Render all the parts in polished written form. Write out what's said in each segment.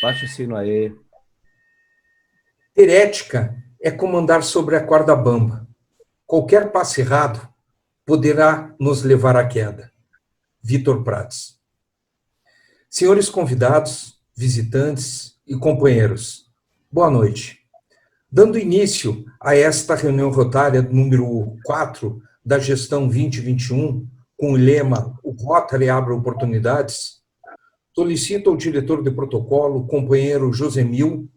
Baixa o sino aí. Ter ética é como andar sobre a corda bamba. Qualquer passo errado poderá nos levar à queda. Vitor Prats. Senhores convidados, visitantes e companheiros, boa noite. Dando início a esta reunião rotária número 4 da gestão 2021, com o lema "O Rotary abre oportunidades", solicito ao diretor de protocolo, companheiro Josemil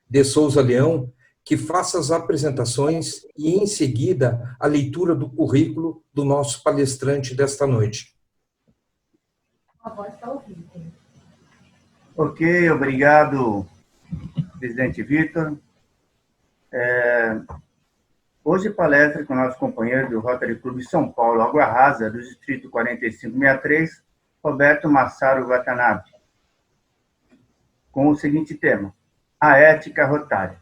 de Souza Leão, que faça as apresentações e, em seguida, a leitura do currículo do nosso palestrante desta noite. A voz está ouvindo. Ok, obrigado, presidente Vitor. Hoje palestra com o nosso companheiro do Rotary Clube São Paulo, Água Rasa, do Distrito 4563, Roberto Massaro Watanabe, com o seguinte tema: a ética rotária.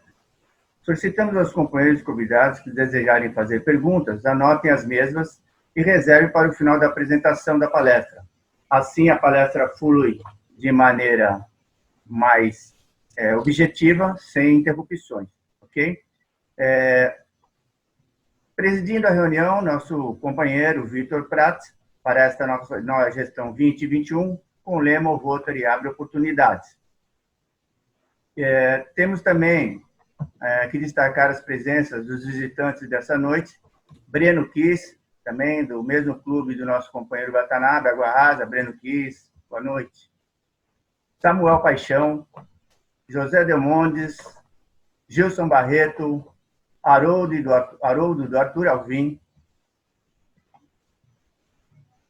Solicitamos aos companheiros convidados que desejarem fazer perguntas, anotem as mesmas e reservem para o final da apresentação da palestra. Assim, a palestra flui de maneira mais objetiva, sem interrupções, ok? Presidindo a reunião, nosso companheiro Vitor Prats, para esta nova gestão 2021, com o lema "O Rotary abre oportunidades". Temos também que destacar as presenças dos visitantes dessa noite: Breno Kiss, também do mesmo clube do nosso companheiro Watanabe, Água Rasa. Breno Kiss, boa noite. Samuel Paixão, José Delmondes, Gilson Barreto, Haroldo do Arthur Alvim.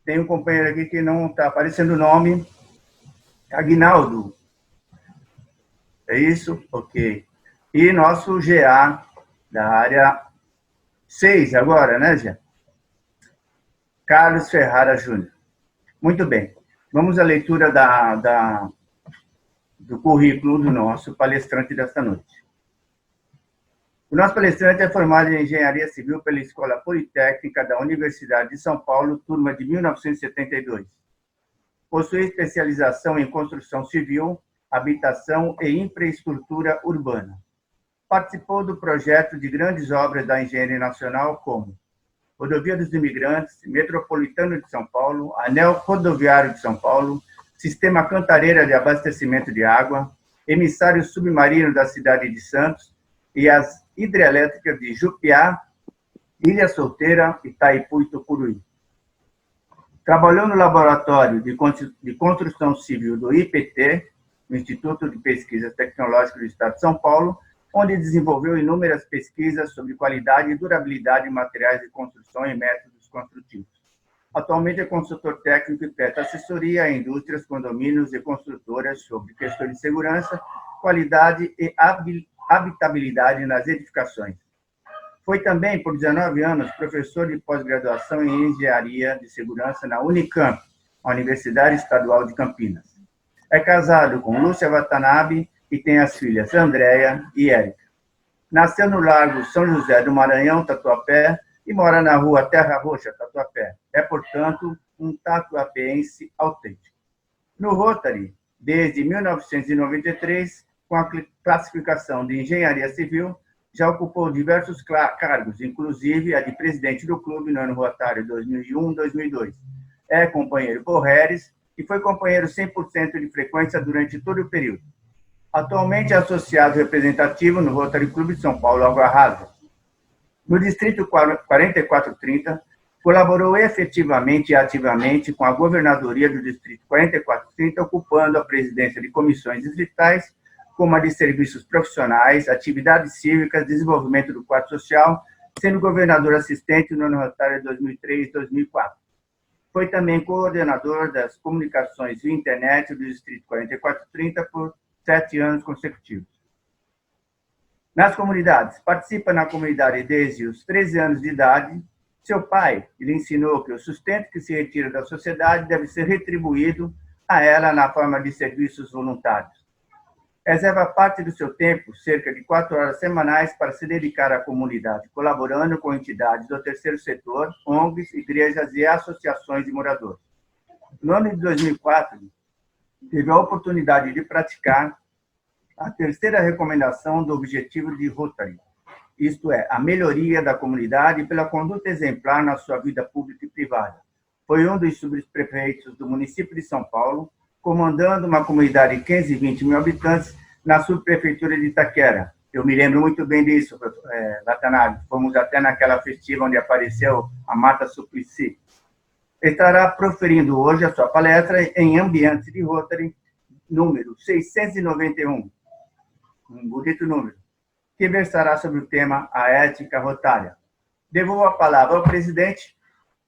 Tem um companheiro aqui que não está aparecendo o nome, Aguinaldo. É isso? Ok. E nosso GA da área 6 agora, né, Gê? Carlos Ferrara Júnior. Muito bem. Vamos à leitura do currículo do nosso palestrante desta noite. O nosso palestrante é formado em Engenharia Civil pela Escola Politécnica da Universidade de São Paulo, turma de 1972. Possui especialização em construção civil, habitação e infraestrutura urbana. Participou do projeto de grandes obras da Engenharia Nacional, como Rodovia dos Imigrantes, Metropolitano de São Paulo, Anel Rodoviário de São Paulo, Sistema Cantareira de Abastecimento de Água, Emissário Submarino da cidade de Santos e as hidrelétricas de Jupiá, Ilha Solteira, Itaipu e Tucuruí. Trabalhou no Laboratório de Construção Civil do IPT, no Instituto de Pesquisas Tecnológicas do Estado de São Paulo, onde desenvolveu inúmeras pesquisas sobre qualidade e durabilidade de materiais de construção e métodos construtivos. Atualmente é consultor técnico e presta assessoria a indústrias, condomínios e construtoras sobre questões de segurança, qualidade e habitabilidade nas edificações. Foi também, por 19 anos, professor de pós-graduação em Engenharia de Segurança na Unicamp, a Universidade Estadual de Campinas. É casado com Lúcia Watanabe e tem as filhas Andréia e Érica. Nasceu no Largo São José do Maranhão, Tatuapé, e mora na rua Terra Roxa, Tatuapé. É, portanto, um tatuapeense autêntico. No Rotary, desde 1993, com a classificação de Engenharia Civil, já ocupou diversos cargos, inclusive a de presidente do clube no ano rotário 2001-2002. É companheiro Borreres e foi companheiro 100% de frequência durante todo o período. Atualmente é associado representativo no Rotary Clube de São Paulo, Água Rasa. No Distrito 4430, colaborou efetivamente e ativamente com a governadoria do Distrito 4430, ocupando a presidência de comissões distritais, como a de serviços profissionais, atividades cívicas, desenvolvimento do quadro social, sendo governador assistente no ano rotário 2003-2004. Foi também coordenador das comunicações via internet do Distrito 4430 por 7 anos consecutivos. Nas comunidades, participa na comunidade desde os 13 anos de idade. Seu pai lhe ensinou que o sustento que se retira da sociedade deve ser retribuído a ela na forma de serviços voluntários. Reserva parte do seu tempo, cerca de 4 horas semanais, para se dedicar à comunidade, colaborando com entidades do terceiro setor, ONGs, igrejas e associações de moradores. No ano de 2004, teve a oportunidade de praticar a terceira recomendação do objetivo de Rotary, isto é, a melhoria da comunidade pela conduta exemplar na sua vida pública e privada. Foi um dos subprefeitos do município de São Paulo, comandando uma comunidade de 520 mil habitantes na subprefeitura de Itaquera. Eu me lembro muito bem disso, Watanabe. Fomos até naquela festiva onde apareceu a Marta Suplicy. Estará proferindo hoje a sua palestra em ambiente de Rotary, número 691, um bonito número, que versará sobre o tema a ética rotária. Devolvo a palavra ao presidente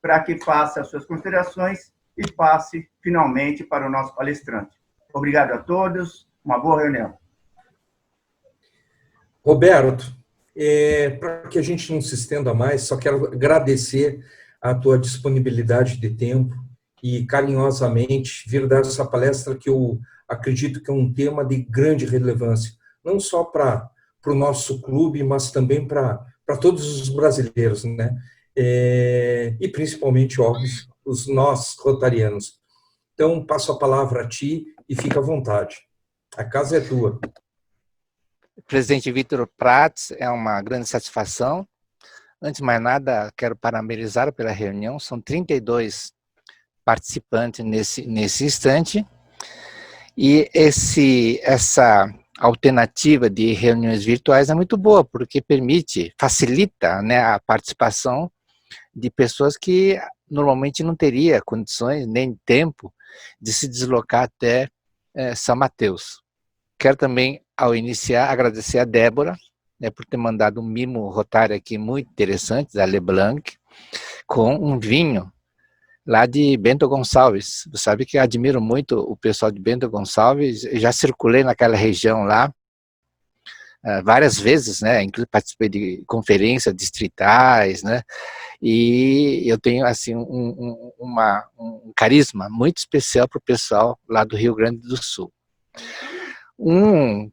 para que faça as suas considerações e passe finalmente para o nosso palestrante. Obrigado a todos, uma boa reunião. Roberto, para que a gente não se estenda mais, só quero agradecer a tua disponibilidade de tempo e carinhosamente vir dar essa palestra que eu acredito que é um tema de grande relevância, não só para o nosso clube, mas também para todos os brasileiros, né? E principalmente, óbvio, os nós rotarianos. Então, passo a palavra a ti e fica à vontade. A casa é tua. Presidente Vitor Prats, é uma grande satisfação. Antes de mais nada, quero parabenizar pela reunião. São 32 participantes nesse instante. E essa alternativa de reuniões virtuais é muito boa, porque facilita, né, a participação de pessoas que normalmente não teria condições nem tempo de se deslocar até São Mateus. Quero também, ao iniciar, agradecer a Débora, né, por ter mandado um mimo rotário aqui muito interessante, da Leblanc, com um vinho lá de Bento Gonçalves. Você sabe que eu admiro muito o pessoal de Bento Gonçalves, eu já circulei naquela região lá várias vezes, né, inclusive participei de conferências distritais, né, e eu tenho assim um carisma muito especial para o pessoal lá do Rio Grande do Sul. Um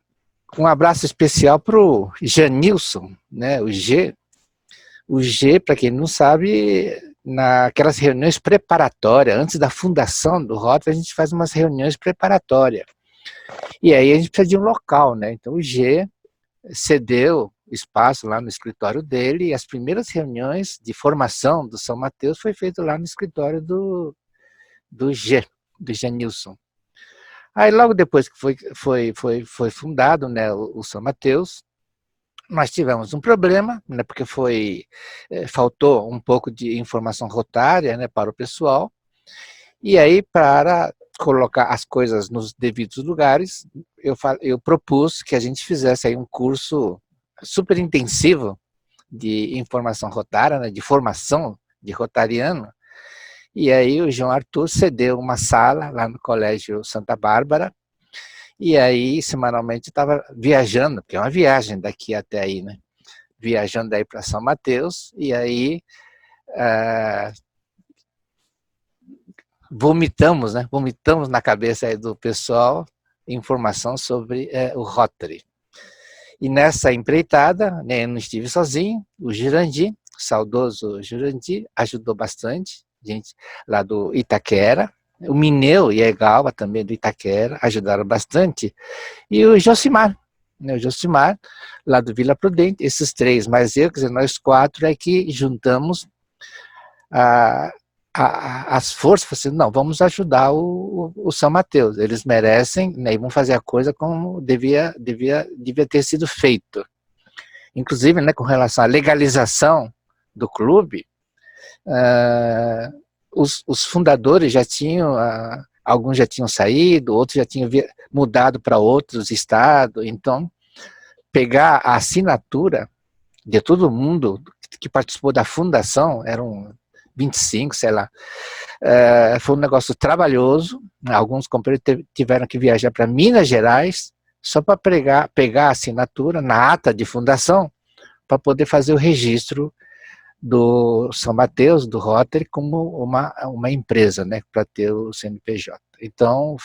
abraço especial para o Janilson, né, o G. O G, para quem não sabe, naquelas reuniões preparatórias, antes da fundação do Rotary, a gente faz umas reuniões preparatórias. E aí a gente precisa de um local, né? Então o G cedeu espaço lá no escritório dele, e as primeiras reuniões de formação do São Mateus foi feito lá no escritório do G, do Janilson. Aí logo depois que foi fundado, né, o São Mateus, nós tivemos um problema, né, porque faltou um pouco de informação rotária, né, para o pessoal, e aí para colocar as coisas nos devidos lugares, eu propus que a gente fizesse aí um curso super intensivo de informação rotária, né, de formação de rotariano. E aí o João Arthur cedeu uma sala lá no Colégio Santa Bárbara, e aí semanalmente estava viajando, porque é uma viagem daqui até aí, né? Viajando aí para São Mateus, e aí vomitamos, né? Vomitamos na cabeça aí do pessoal informação sobre o Rotary. E nessa empreitada, né, eu não estive sozinho, o Jurandir, o saudoso Jurandir, ajudou bastante, gente lá do Itaquera, o Mineu e a Egalva também do Itaquera ajudaram bastante, e o Josimar, né, lá do Vila Prudente, esses três, mas eu, quer dizer, nós quatro é que juntamos as forças, assim, não, vamos ajudar o São Mateus, eles merecem, né, e vão fazer a coisa como devia ter sido feito. Inclusive, né, com relação à legalização do clube, os fundadores já tinham, alguns já tinham saído, outros já tinham mudado para outros estados, então pegar a assinatura de todo mundo que participou da fundação, eram 25, sei lá, foi um negócio trabalhoso, alguns companheiros tiveram que viajar para Minas Gerais, só para pegar a assinatura na ata de fundação, para poder fazer o registro do São Mateus, do Rotary, como uma empresa, né, para ter o CNPJ. Então,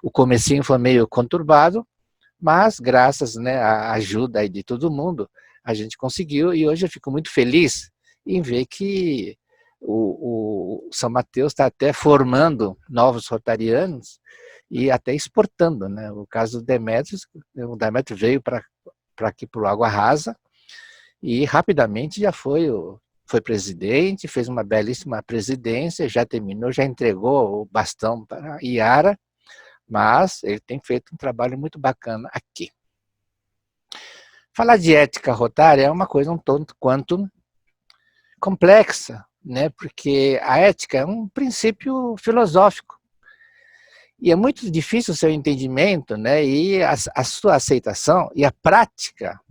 o comecinho foi meio conturbado, mas graças, né, à ajuda aí de todo mundo, a gente conseguiu, e hoje eu fico muito feliz em ver que o São Mateus está até formando novos rotarianos e até exportando, né? O caso do Demétrios, o Demétrio veio para aqui para o Água Rasa e rapidamente já foi presidente, fez uma belíssima presidência, já terminou, já entregou o bastão para Iara, mas ele tem feito um trabalho muito bacana aqui. Falar de ética rotária é uma coisa um tanto quanto complexa, né? Porque a ética é um princípio filosófico e é muito difícil o seu entendimento, né? E a sua aceitação e a prática,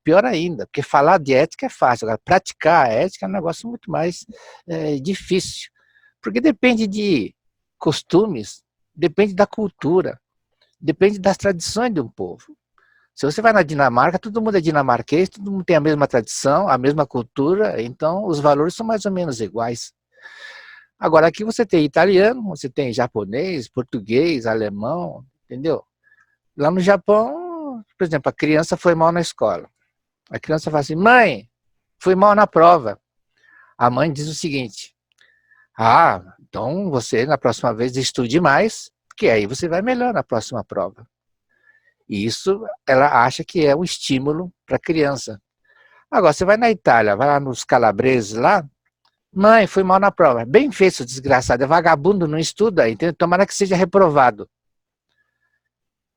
pior ainda, porque falar de ética é fácil, agora praticar a ética é um negócio muito mais difícil, porque depende de costumes, depende da cultura, depende das tradições de um povo. Se você vai na Dinamarca, todo mundo é dinamarquês, todo mundo tem a mesma tradição, a mesma cultura, então os valores são mais ou menos iguais. Agora, aqui você tem italiano, você tem japonês, português, alemão, entendeu? Lá no Japão, por exemplo, a criança foi mal na escola. A criança fala assim, mãe, fui mal na prova. A mãe diz o seguinte, então você na próxima vez estude mais, porque aí você vai melhor na próxima prova. E isso ela acha que é um estímulo para a criança. Agora, você vai na Itália, vai lá nos calabreses lá, mãe, fui mal na prova. Bem feito, seu desgraçado, é vagabundo, não estuda, entendeu? Tomara que seja reprovado.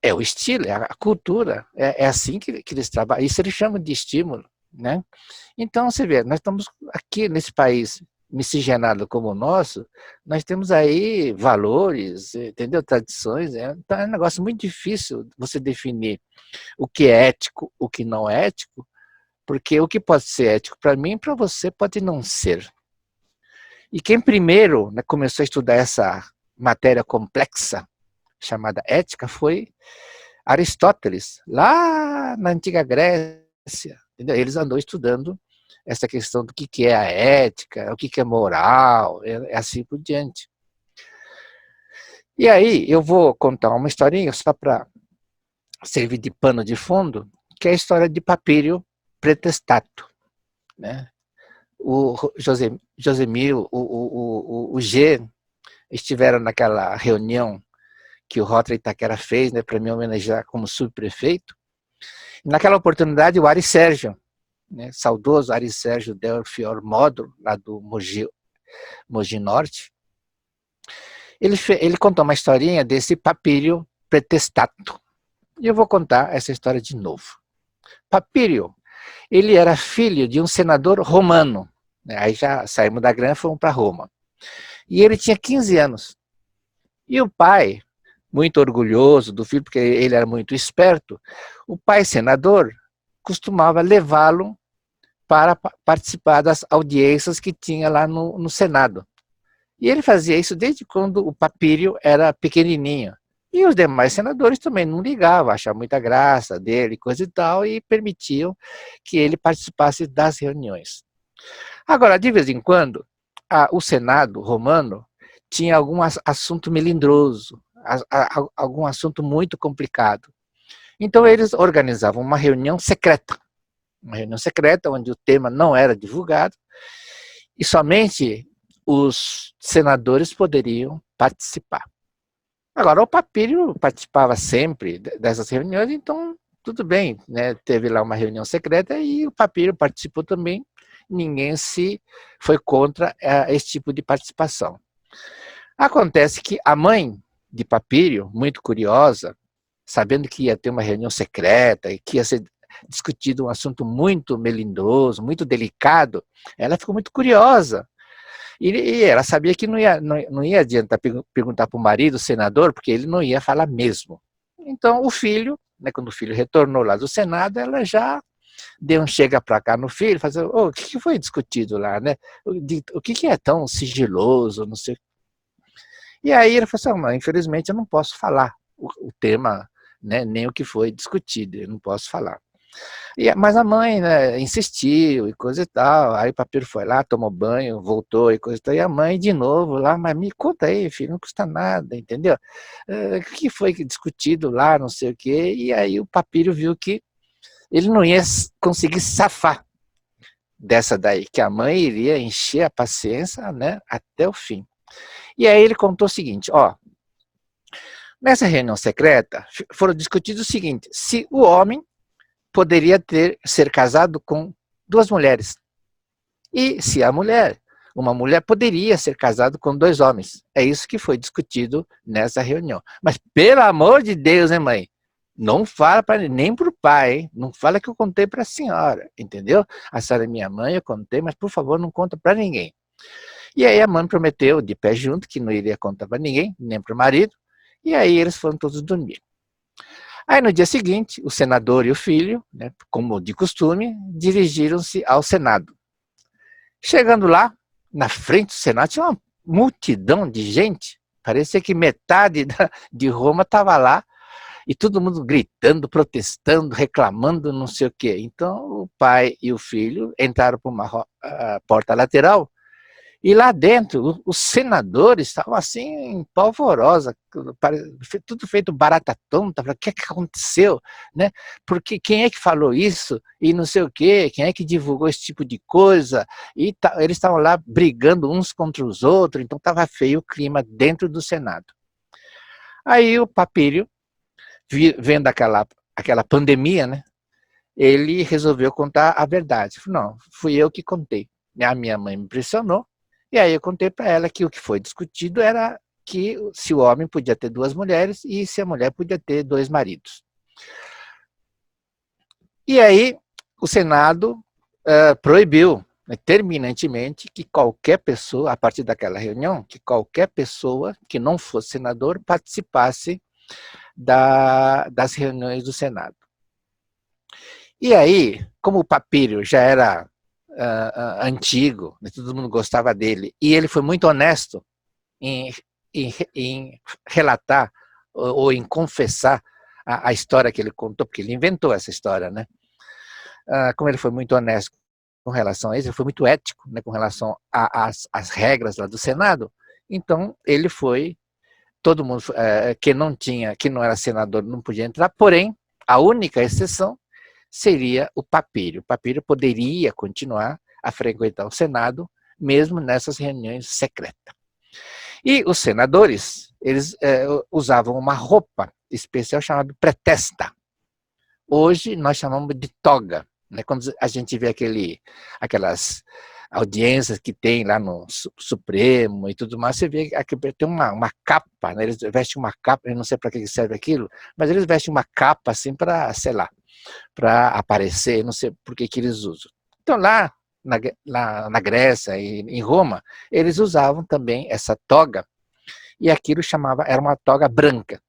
É o estilo, é a cultura, é assim que eles trabalham. Isso eles chamam de estímulo, né? Então, você vê, nós estamos aqui nesse país miscigenado como o nosso, nós temos aí valores, entendeu? Tradições, então é um negócio muito difícil você definir o que é ético, o que não é ético, porque o que pode ser ético para mim, para você pode não ser. E quem primeiro, né, começou a estudar essa matéria complexa, chamada ética, foi Aristóteles, lá na antiga Grécia. Entendeu? Eles andou estudando essa questão do que é a ética, o que é moral, assim por diante. E aí eu vou contar uma historinha só para servir de pano de fundo, que é a história de Papírio Pretestato, né? O Josemiro, o G, estiveram naquela reunião que o Rotary Itaquera fez, né, para me homenagear como subprefeito. Naquela oportunidade, o Ari Sérgio, né, saudoso Ari Sérgio Del Fior Módulo, lá do Mogi Norte, ele contou uma historinha desse Papírio Pretestato. E eu vou contar essa história de novo. Papírio, ele era filho de um senador romano. Aí já saímos da Grã e fomos para Roma. E ele tinha 15 anos. E o pai, muito orgulhoso do filho, porque ele era muito esperto, o pai senador costumava levá-lo para participar das audiências que tinha lá no Senado. E ele fazia isso desde quando o Papírio era pequenininho. E os demais senadores também não ligavam, achavam muita graça dele, coisa e tal, e permitiam que ele participasse das reuniões. Agora, de vez em quando, o Senado romano tinha algum assunto melindroso, algum assunto muito complicado. Então, eles organizavam uma reunião secreta onde o tema não era divulgado, e somente os senadores poderiam participar. Agora, o Papírio participava sempre dessas reuniões, então tudo bem, né? Teve lá uma reunião secreta e o Papírio participou também, ninguém foi contra esse tipo de participação. Acontece que a mãe de Papírio, muito curiosa, sabendo que ia ter uma reunião secreta e que ia ser discutido um assunto muito melindroso, muito delicado, ela ficou muito curiosa. E ela sabia que não ia adiantar perguntar para o marido, o senador, porque ele não ia falar mesmo. Então, o filho, né, quando o filho retornou lá do Senado, ela já deu um chega para cá no filho, falando, o que foi discutido lá, né? O que é tão sigiloso, não sei. E aí ele falou assim, mãe, infelizmente eu não posso falar o tema, né, nem o que foi discutido, eu não posso falar. Mas a mãe, né, insistiu e coisa e tal, aí o Papírio foi lá, tomou banho, voltou e coisa e tal, e a mãe de novo lá, mas me conta aí, filho, não custa nada, entendeu? O que foi discutido lá, não sei o quê, e aí o Papírio viu que ele não ia conseguir safar dessa daí, que a mãe iria encher a paciência, né, até o fim. E aí ele contou o seguinte, ó, nessa reunião secreta foram discutidos o seguinte, se o homem poderia ser casado com 2 mulheres, e se uma mulher poderia ser casada com 2 homens. É isso que foi discutido nessa reunião. Mas, pelo amor de Deus, hein, mãe? Não fala nem para o pai, hein? Não fala que eu contei para a senhora, entendeu? A senhora é minha mãe, eu contei, mas por favor não conta para ninguém. E aí a mãe prometeu, de pé junto, que não iria contar para ninguém, nem para o marido, e aí eles foram todos dormir. Aí no dia seguinte, o senador e o filho, né, como de costume, dirigiram-se ao Senado. Chegando lá, na frente do Senado, tinha uma multidão de gente, parecia que metade de Roma estava lá, e todo mundo gritando, protestando, reclamando, não sei o quê. Então, o pai e o filho entraram por uma porta lateral, e lá dentro, os senadores estavam assim, polvorosa, tudo feito barata tonta, o que aconteceu, né? Porque quem é que falou isso, e não sei o quê, quem é que divulgou esse tipo de coisa, e eles estavam lá brigando uns contra os outros, então estava feio o clima dentro do Senado. Aí o Papírio, vendo aquela pandemia, né, ele resolveu contar a verdade. Falou, não, fui eu que contei. A minha mãe me pressionou, e aí eu contei para ela que o que foi discutido era que se o homem podia ter 2 mulheres e se a mulher podia ter 2 maridos. E aí o Senado proibiu, né, terminantemente, que qualquer pessoa, a partir daquela reunião, que qualquer pessoa que não fosse senador participasse das reuniões do Senado. E aí, como o Papírio já era antigo, né, todo mundo gostava dele, e ele foi muito honesto em relatar ou em confessar a história que ele contou, porque ele inventou essa história, né? Como ele foi muito honesto com relação a isso, ele foi muito ético, né, com relação às regras lá do Senado, então ele foi, todo mundo que não era senador não podia entrar, porém, a única exceção seria o Papírio. O Papírio poderia continuar a frequentar o Senado, mesmo nessas reuniões secretas. E os senadores, eles usavam uma roupa especial chamada pretesta. Hoje nós chamamos de toga, né? Quando a gente vê aquelas audiências que tem lá no Supremo e tudo mais, você vê que tem uma capa, né? Eles vestem uma capa, eu não sei para que serve aquilo, mas eles vestem uma capa assim para, sei lá, para aparecer, não sei por que eles usam. Então lá na Grécia e em Roma, eles usavam também essa toga, e aquilo era uma toga branca,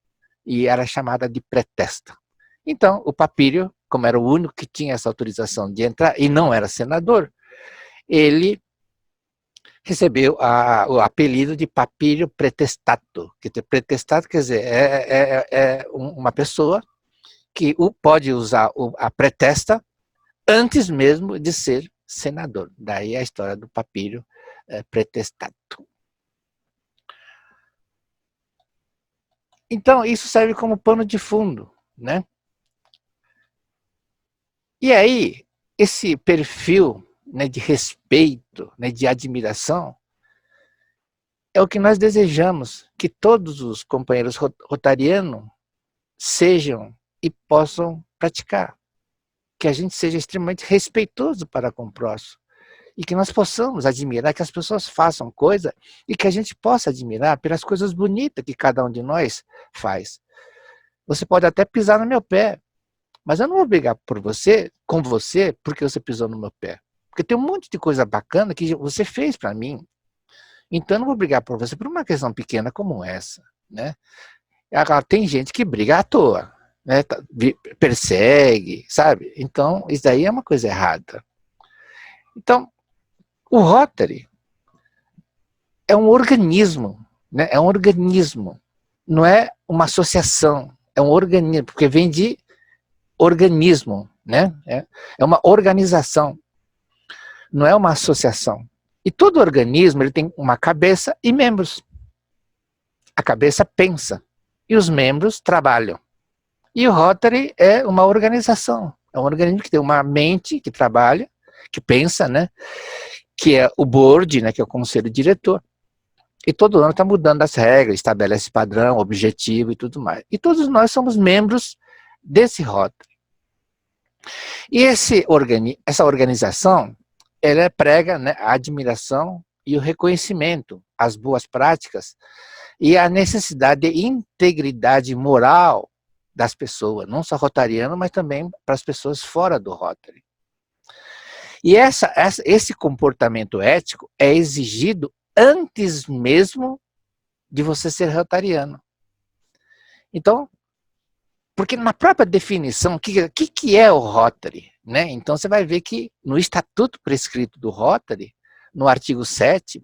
e era chamada de pretesta. Então o Papírio, como era o único que tinha essa autorização de entrar, e não era senador, ele recebeu o apelido de Papírio pretestato, que pretestato quer dizer, é uma pessoa que pode usar a pretesta antes mesmo de ser senador. Daí a história do Papírio pretestato. Então, isso serve como pano de fundo, né? E aí, esse perfil, né, de respeito, né, de admiração, é o que nós desejamos que todos os companheiros rotarianos sejam e possam praticar. Que a gente seja extremamente respeitoso para com o próximo. E que nós possamos admirar, que as pessoas façam coisa e que a gente possa admirar pelas coisas bonitas que cada um de nós faz. Você pode até pisar no meu pé, mas eu não vou brigar com você, porque você pisou no meu pé. Porque tem um monte de coisa bacana que você fez para mim. Então eu não vou brigar por você por uma questão pequena como essa, né? Agora, tem gente que briga à toa, né? Persegue, sabe? Então, isso daí é uma coisa errada. Então, o Rotary é um organismo, né? É um organismo, não é uma associação, é um organismo, porque vem de organismo, né? É uma organização, não é uma associação. E todo organismo ele tem uma cabeça e membros. A cabeça pensa e os membros trabalham. E o Rotary é uma organização, é um organismo que tem uma mente que trabalha que pensa, né? Que é o board, né? Que é o conselho diretor. E todo ano está mudando as regras, estabelece padrão, objetivo e tudo mais. E todos nós somos membros desse Rotary. E essa organização, ela prega, né, a admiração e o reconhecimento, as boas práticas e a necessidade de integridade moral das pessoas, não só rotariano, mas também para as pessoas fora do Rotary. E esse comportamento ético é exigido antes mesmo de você ser rotariano. Então, porque na própria definição, o que é o Rotary? Né? Então, você vai ver que no Estatuto Prescrito do Rotary, no artigo 7º,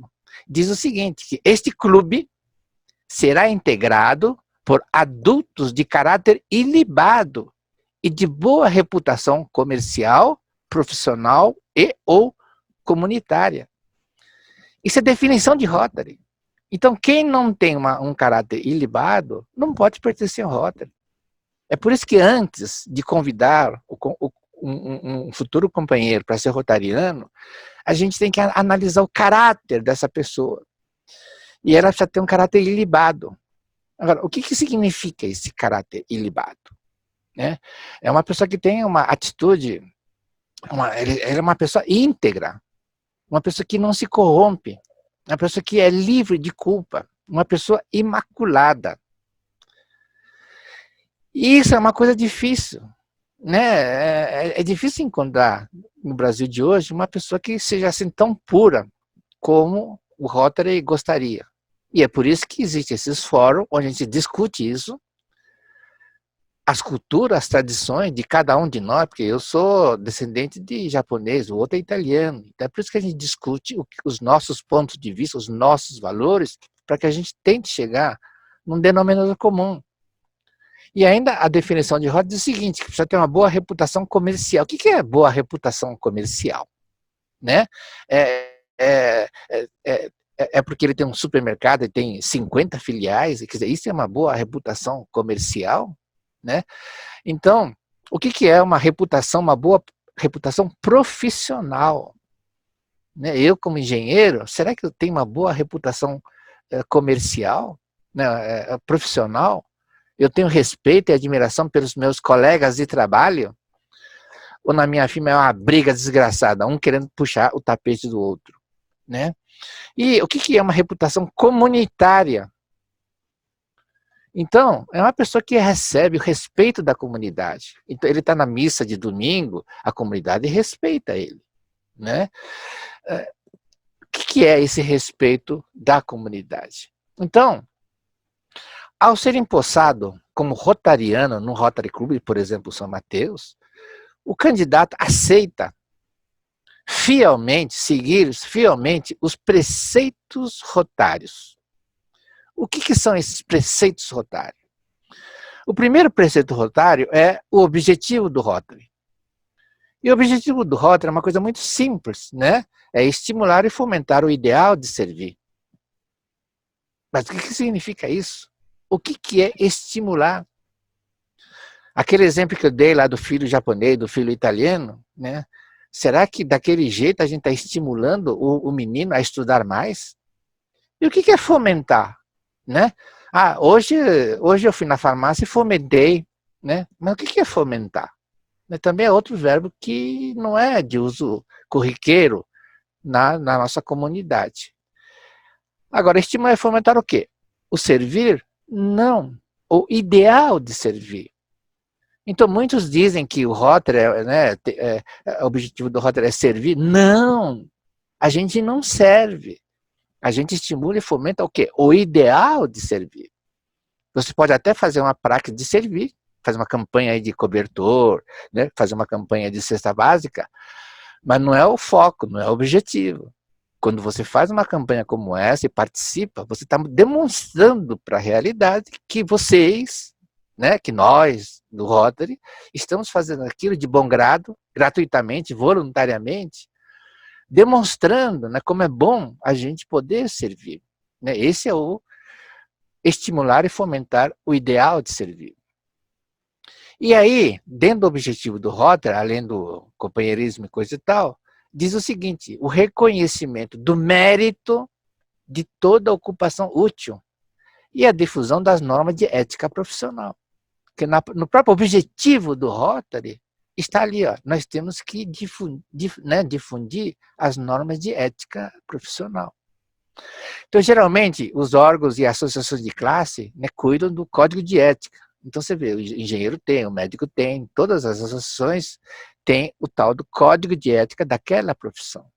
diz o seguinte, que este clube será integrado por adultos de caráter ilibado e de boa reputação comercial, profissional e ou comunitária. Isso é definição de Rotary. Então, quem não tem um caráter ilibado, não pode pertencer ao Rotary. É por isso que antes de convidar um futuro companheiro para ser rotariano, a gente tem que analisar o caráter dessa pessoa. E ela precisa ter um caráter ilibado. Agora, o que significa esse caráter ilibado? Né? É uma pessoa que tem uma atitude, ele é uma pessoa íntegra, uma pessoa que não se corrompe, uma pessoa que é livre de culpa, uma pessoa imaculada. E isso é uma coisa difícil, né? É difícil encontrar no Brasil de hoje uma pessoa que seja assim tão pura como o Rotary gostaria. E é por isso que existem esses fóruns onde a gente discute isso, as culturas, as tradições de cada um de nós, porque eu sou descendente de japonês, o outro é italiano. Então é por isso que a gente discute os nossos pontos de vista, os nossos valores, para que a gente tente chegar num denominador comum. E ainda a definição de Rotary diz o seguinte, que precisa ter uma boa reputação comercial. O que é boa reputação comercial? Né? É porque ele tem um supermercado e tem 50 filiais, quer dizer, isso é uma boa reputação comercial? Né? Então, o que é uma boa reputação profissional? Né? Eu, como engenheiro, será que eu tenho uma boa reputação comercial, né? Profissional? Eu tenho respeito e admiração pelos meus colegas de trabalho? Ou na minha firma é uma briga desgraçada, um querendo puxar o tapete do outro? Né? E o que é uma reputação comunitária? Então, é uma pessoa que recebe o respeito da comunidade. Então, ele está na missa de domingo, a comunidade respeita ele. Né? O que é esse respeito da comunidade? Então, ao ser empossado como rotariano no Rotary Club, por exemplo, São Mateus, o candidato aceita seguir fielmente os preceitos rotários. O que são esses preceitos rotários? O primeiro preceito rotário é o objetivo do Rotary. E o objetivo do Rotary é uma coisa muito simples, né? É estimular e fomentar o ideal de servir. Mas o que significa isso? O que é estimular? Aquele exemplo que eu dei lá do filho japonês, do filho italiano, né? Será que daquele jeito a gente está estimulando o menino a estudar mais? E o que é fomentar? Né? Hoje eu fui na farmácia e fomentei, né? Mas o que é fomentar? Também é outro verbo que não é de uso corriqueiro na nossa comunidade. Agora, estimular e fomentar o quê? O servir? Não. O ideal de servir. Então, muitos dizem que o Rotary, o objetivo do Rotary é servir. Não! A gente não serve. A gente estimula e fomenta o quê? O ideal de servir. Você pode até fazer uma prática de servir, fazer uma campanha aí de cobertor, né? Fazer uma campanha de cesta básica, mas não é o foco, não é o objetivo. Quando você faz uma campanha como essa e participa, você está demonstrando para a realidade que vocês, né, que nós, do Rotary, estamos fazendo aquilo de bom grado, gratuitamente, voluntariamente, demonstrando, né, como é bom a gente poder servir. Né? Esse é o estimular e fomentar o ideal de servir. E aí, dentro do objetivo do Rotary, além do companheirismo e coisa e tal, diz o seguinte: o reconhecimento do mérito de toda ocupação útil e a difusão das normas de ética profissional. Que no próprio objetivo do Rotary está ali, ó, nós temos que difundir as normas de ética profissional. Então, geralmente, os órgãos e associações de classe, né, cuidam do código de ética. Então, você vê, o engenheiro tem, o médico tem, todas as associações têm o tal do código de ética daquela profissão.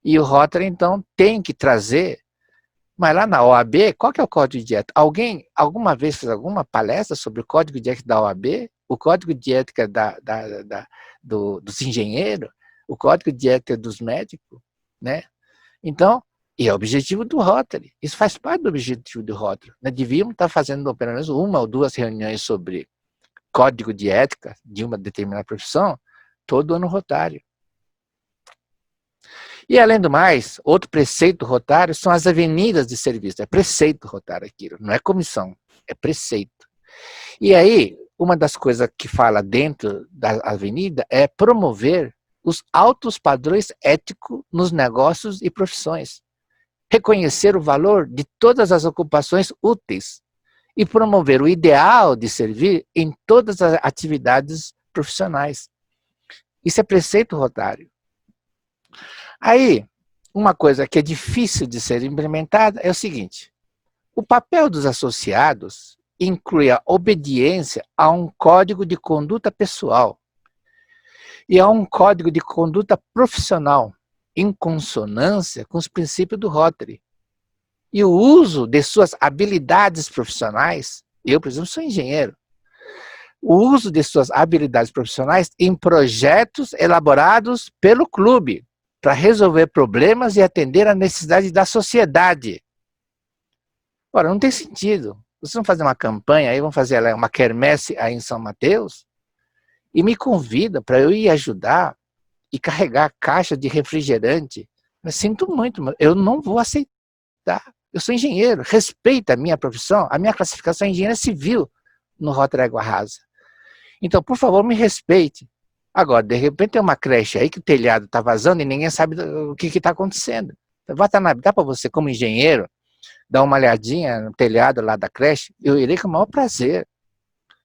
E o Rotary, então, tem que trazer. Mas lá na OAB, qual que é o código de ética? Alguém alguma vez fez alguma palestra sobre o código de ética da OAB? O código de ética dos engenheiros? O código de ética dos médicos? Né? Então, e é o objetivo do Rotary. Isso faz parte do objetivo do Rotary. Nós devíamos estar fazendo pelo menos 1 ou 2 reuniões sobre código de ética de uma determinada profissão todo ano rotário. E, além do mais, outro preceito rotário são as avenidas de serviço. É preceito rotário aquilo, não é comissão, é preceito. E aí, uma das coisas que fala dentro da avenida é promover os altos padrões éticos nos negócios e profissões. Reconhecer o valor de todas as ocupações úteis e promover o ideal de servir em todas as atividades profissionais. Isso é preceito rotário. Aí, uma coisa que é difícil de ser implementada é o seguinte: o papel dos associados inclui a obediência a um código de conduta pessoal e a um código de conduta profissional, em consonância com os princípios do Rotary. E o uso de suas habilidades profissionais, eu, por exemplo, sou engenheiro, o uso de suas habilidades profissionais em projetos elaborados pelo clube, para resolver problemas e atender à necessidade da sociedade. Ora, não tem sentido. Vocês vão fazer uma campanha aí, vão fazer uma quermesse aí em São Mateus, e me convida para eu ir ajudar e carregar a caixa de refrigerante. Mas sinto muito, eu não vou aceitar. Eu sou engenheiro, respeita a minha profissão, a minha classificação é engenheiro civil no Rotary Água Rasa. Então, por favor, me respeite. Agora, de repente tem uma creche aí que o telhado está vazando e ninguém sabe o que está acontecendo. Dá para você, como engenheiro, dar uma olhadinha no telhado lá da creche? Eu irei com o maior prazer.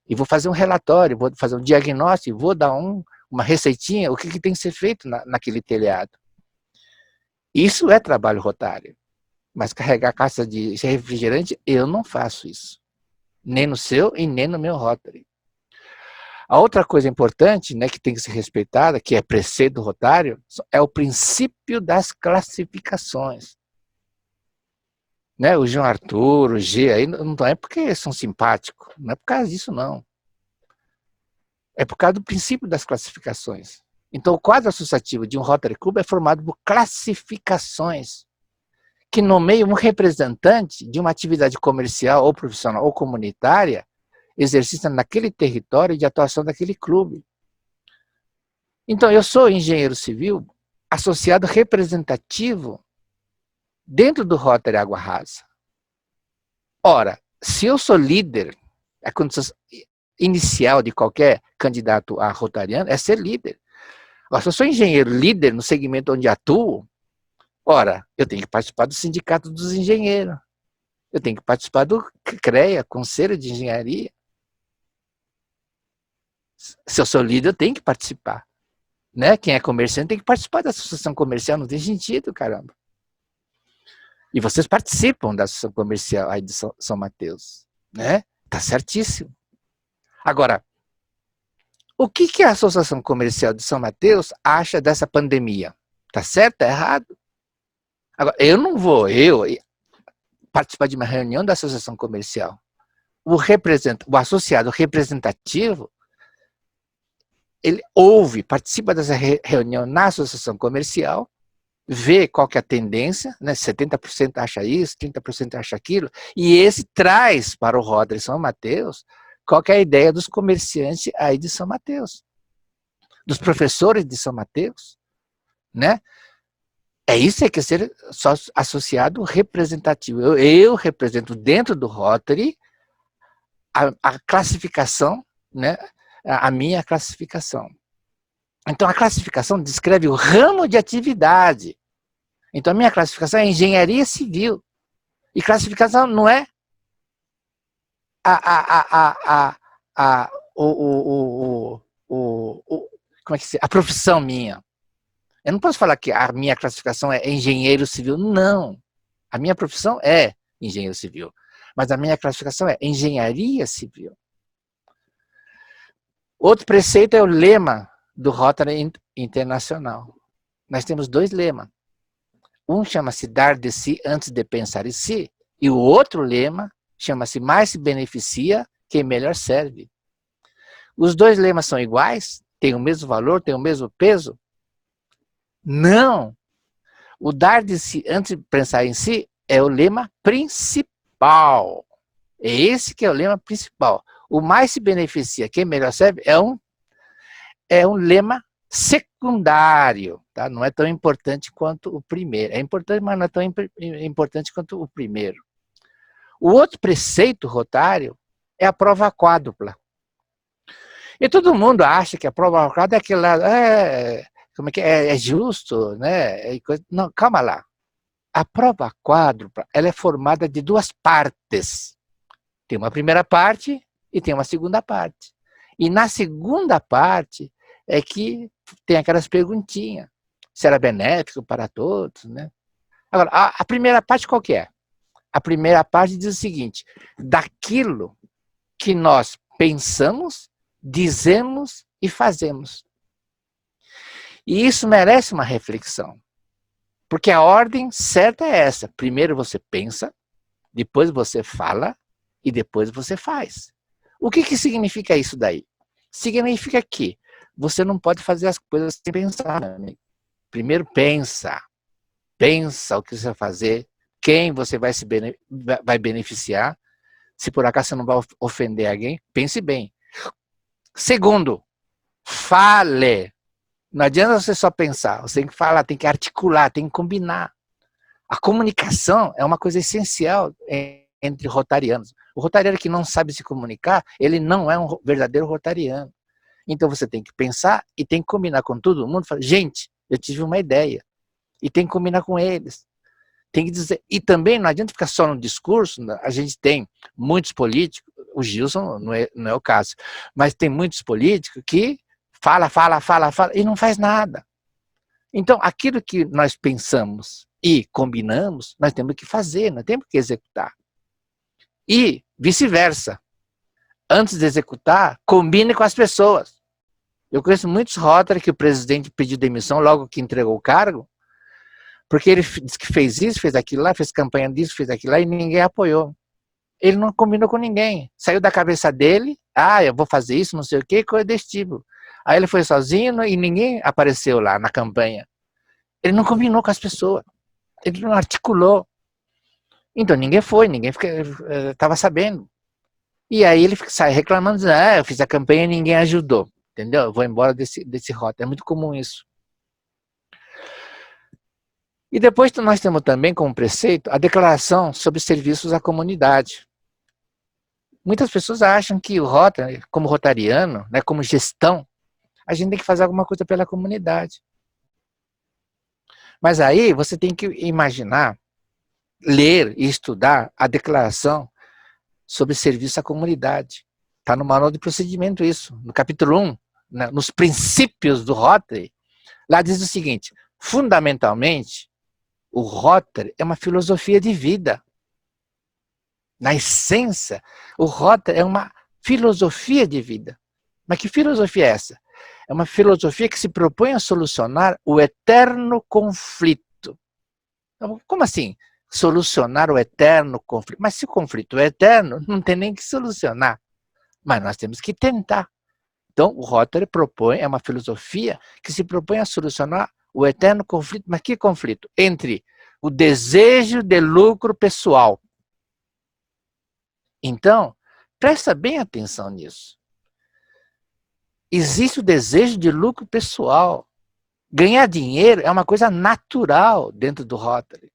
E vou fazer um relatório, vou fazer um diagnóstico, vou dar uma receitinha, o que tem que ser feito naquele telhado. Isso é trabalho rotário. Mas carregar caixa de refrigerante, eu não faço isso. Nem no seu e nem no meu Rotary. A outra coisa importante, né, que tem que ser respeitada, que é preceito do rotário, é o princípio das classificações. Né, o João Arthur, o G, aí não é porque são simpáticos, não é por causa disso, não. É por causa do princípio das classificações. Então, o quadro associativo de um Rotary Club é formado por classificações, que nomeiam um representante de uma atividade comercial ou profissional ou comunitária, exercita naquele território de atuação daquele clube. Então, eu sou engenheiro civil associado representativo dentro do Rotary Água Rasa. Ora, se eu sou líder, a condição inicial de qualquer candidato a rotariano é ser líder. Agora, se eu sou engenheiro líder no segmento onde atuo, ora, eu tenho que participar do Sindicato dos Engenheiros. Eu tenho que participar do CREA, Conselho de Engenharia. Se eu sou líder, eu tenho que participar. Né? Quem é comerciante tem que participar da associação comercial, não tem sentido, caramba. E vocês participam da associação comercial aí de São Mateus. Né? Tá certíssimo. Agora, o que a Associação Comercial de São Mateus acha dessa pandemia? Tá certo? Tá errado? Agora, eu não vou participar de uma reunião da Associação Comercial. O associado representativo, ele ouve, participa dessa reunião na associação comercial, vê qual que é a tendência, né? 70% acha isso, 30% acha aquilo, e esse traz para o Rotary São Mateus qual que é a ideia dos comerciantes aí de São Mateus, dos professores de São Mateus, né? É isso que é ser associado representativo. Eu represento dentro do Rotary a classificação, né? A minha classificação. Então, a classificação descreve o ramo de atividade. Então, a minha classificação é engenharia civil. E classificação não é como é que se, a profissão minha. Eu não posso falar que a minha classificação é engenheiro civil. Não. A minha profissão é engenheiro civil. Mas a minha classificação é engenharia civil. Outro preceito é o lema do Rotary Internacional. Nós temos 2 lemas. Um chama-se dar de si antes de pensar em si, e o outro lema chama-se mais se beneficia quem melhor serve. Os 2 lemas são iguais? Têm o mesmo valor? Têm o mesmo peso? Não! O dar de si antes de pensar em si é o lema principal. É esse que é o lema principal. O mais se beneficia quem melhor serve é um lema secundário, tá? Não é tão importante quanto o primeiro. É importante, mas não é tão importante quanto o primeiro. O outro preceito rotário é a prova quádrupla. E todo mundo acha que a prova quádrupla é aquele lá, como é que é? É justo, né? Não, calma lá. A prova quádrupla, ela é formada de 2 partes. Tem uma primeira parte e tem uma segunda parte. E na segunda parte é que tem aquelas perguntinhas. Se era benéfico para todos, né? Agora, a primeira parte qual que é? A primeira parte diz o seguinte: daquilo que nós pensamos, dizemos e fazemos. E isso merece uma reflexão. Porque a ordem certa é essa. Primeiro você pensa, depois você fala e depois você faz. O que significa isso daí? Significa que você não pode fazer as coisas sem pensar, meu amigo. Primeiro pensa. Pensa o que você vai fazer, quem você vai beneficiar. Se por acaso você não vai ofender alguém, pense bem. Segundo, fale. Não adianta você só pensar, você tem que falar, tem que articular, tem que combinar. A comunicação é uma coisa essencial entre rotarianos. O rotariano que não sabe se comunicar, ele não é um verdadeiro rotariano. Então você tem que pensar e tem que combinar com todo mundo. Falar, gente, eu tive uma ideia. E tem que combinar com eles. Tem que dizer. E também não adianta ficar só no discurso. A gente tem muitos políticos, o Gilson não é o caso, mas tem muitos políticos que fala e não faz nada. Então, aquilo que nós pensamos e combinamos, nós temos que fazer, nós temos que executar. E vice-versa. Antes de executar, combine com as pessoas. Eu conheço muitos Rotary que o presidente pediu demissão logo que entregou o cargo, porque ele disse que fez isso, fez aquilo lá, fez campanha disso, fez aquilo lá, e ninguém apoiou. Ele não combinou com ninguém. Saiu da cabeça dele, eu vou fazer isso, não sei o quê, coisa desse tipo. Aí ele foi sozinho e ninguém apareceu lá na campanha. Ele não combinou com as pessoas. Ele não articulou. Então ninguém foi, ninguém estava sabendo. E aí ele sai reclamando, dizendo, eu fiz a campanha e ninguém ajudou. Entendeu? Eu vou embora desse rota. É muito comum isso. E depois nós temos também como preceito a declaração sobre serviços à comunidade. Muitas pessoas acham que o Rotary, como rotariano, né, como gestão, a gente tem que fazer alguma coisa pela comunidade. Mas aí você tem que imaginar, ler e estudar a declaração sobre serviço à comunidade. Está no manual de procedimento isso, no capítulo 1, né, nos princípios do Rotary. Lá diz o seguinte: fundamentalmente, o Rotary é uma filosofia de vida. Na essência, o Rotary é uma filosofia de vida. Mas que filosofia é essa? É uma filosofia que se propõe a solucionar o eterno conflito. Então, como assim? Solucionar o eterno conflito? Mas se o conflito é eterno, não tem nem que solucionar. Mas nós temos que tentar. Então, o Rotary propõe, é uma filosofia que se propõe a solucionar o eterno conflito. Mas que conflito? Entre o desejo de lucro pessoal. Então, presta bem atenção nisso. Existe o desejo de lucro pessoal. Ganhar dinheiro é uma coisa natural dentro do Rotary.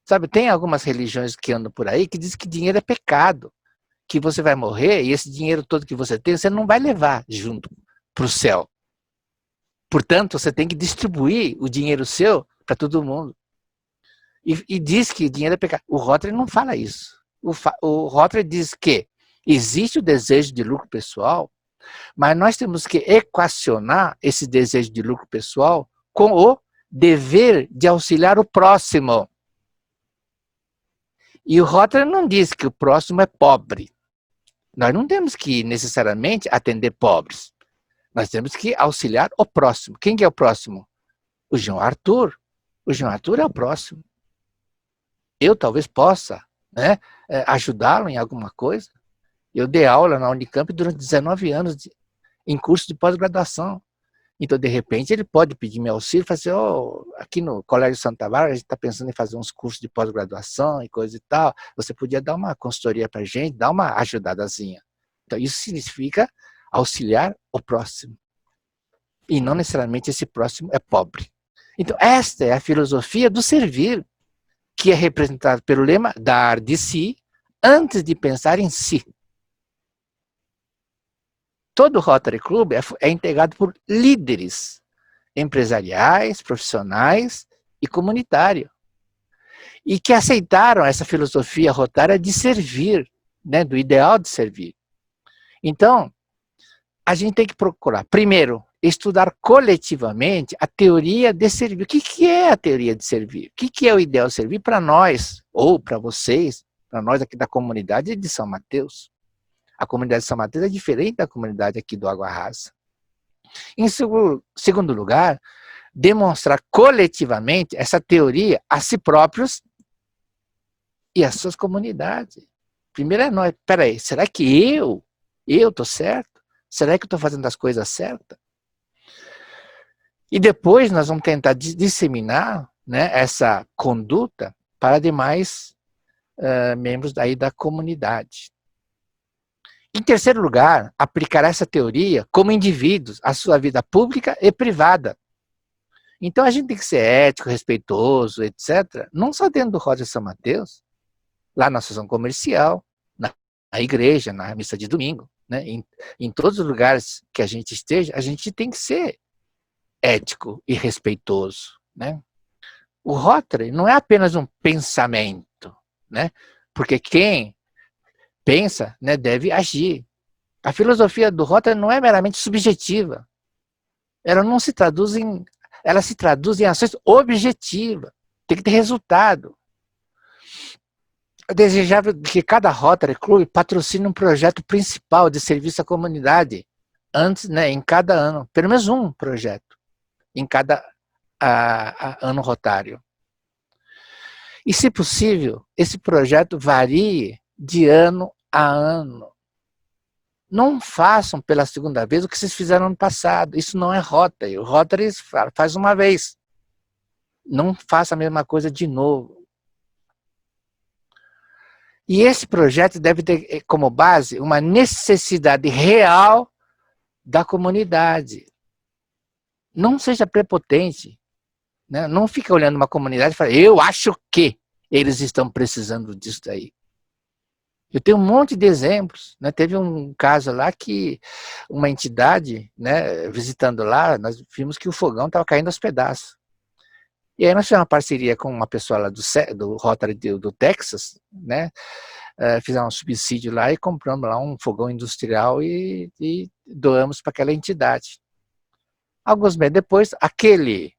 Sabe, tem algumas religiões que andam por aí que dizem que dinheiro é pecado. Que você vai morrer e esse dinheiro todo que você tem, você não vai levar junto para o céu. Portanto, você tem que distribuir o dinheiro seu para todo mundo. E diz que dinheiro é pecado. O Rotary não fala isso. O Rotary diz que existe o desejo de lucro pessoal, mas nós temos que equacionar esse desejo de lucro pessoal com o dever de auxiliar o próximo. E o Rotary não diz que o próximo é pobre. Nós não temos que necessariamente atender pobres. Nós temos que auxiliar o próximo. Quem que é o próximo? O João Arthur. O João Arthur é o próximo. Eu talvez possa, né, ajudá-lo em alguma coisa. Eu dei aula na Unicamp durante 19 anos em curso de pós-graduação. Então, de repente, ele pode pedir meu auxílio e falar assim, aqui no Colégio Santa Bárbara, a gente está pensando em fazer uns cursos de pós-graduação e coisa e tal. Você podia dar uma consultoria para a gente, dar uma ajudadazinha. Então, isso significa auxiliar o próximo. E não necessariamente esse próximo é pobre. Então, esta é a filosofia do servir, que é representada pelo lema dar de si antes de pensar em si. Todo o Rotary Club é integrado por líderes empresariais, profissionais e comunitários. E que aceitaram essa filosofia rotária de servir, né, do ideal de servir. Então, a gente tem que procurar, primeiro, estudar coletivamente a teoria de servir. O que é a teoria de servir? O que é o ideal de servir para nós, ou para vocês, para nós aqui da comunidade de São Mateus? A comunidade de São Mateus é diferente da comunidade aqui do Água Rasa. Em segundo lugar, demonstrar coletivamente essa teoria a si próprios e às suas comunidades. Primeiro é nós. Peraí, será que eu estou certo? Será que eu estou fazendo as coisas certas? E depois nós vamos tentar disseminar, né, essa conduta para demais membros daí da comunidade. Em terceiro lugar, aplicar essa teoria como indivíduos à sua vida pública e privada. Então a gente tem que ser ético, respeitoso, etc. Não só dentro do Rotary São Mateus, lá na associação comercial, na igreja, na missa de domingo, né? Em todos os lugares que a gente esteja, a gente tem que ser ético e respeitoso, né? O Rotary não é apenas um pensamento, né? Porque quem pensa, né, deve agir. A filosofia do Rotary não é meramente subjetiva. Ela não se traduz em... Ela se traduz em ações objetivas. Tem que ter resultado. É desejável que cada Rotary Club patrocine um projeto principal de serviço à comunidade, antes, né, em cada ano. Pelo menos um projeto, em cada ano rotário. E, se possível, esse projeto varie de ano a ano. Não façam pela segunda vez o que vocês fizeram no passado. Isso não é Rotary. O Rotary faz uma vez. Não faça a mesma coisa de novo. E esse projeto deve ter como base uma necessidade real da comunidade. Não seja prepotente, né? Não fique olhando uma comunidade e fale, eu acho que eles estão precisando disso daí. Eu tenho um monte de exemplos, né? Teve um caso lá que uma entidade, né, visitando lá, nós vimos que o fogão estava caindo aos pedaços. E aí nós fizemos uma parceria com uma pessoa lá do Rotary do Texas, né? Fizemos um subsídio lá e compramos lá um fogão industrial e doamos para aquela entidade. Alguns meses depois, aquele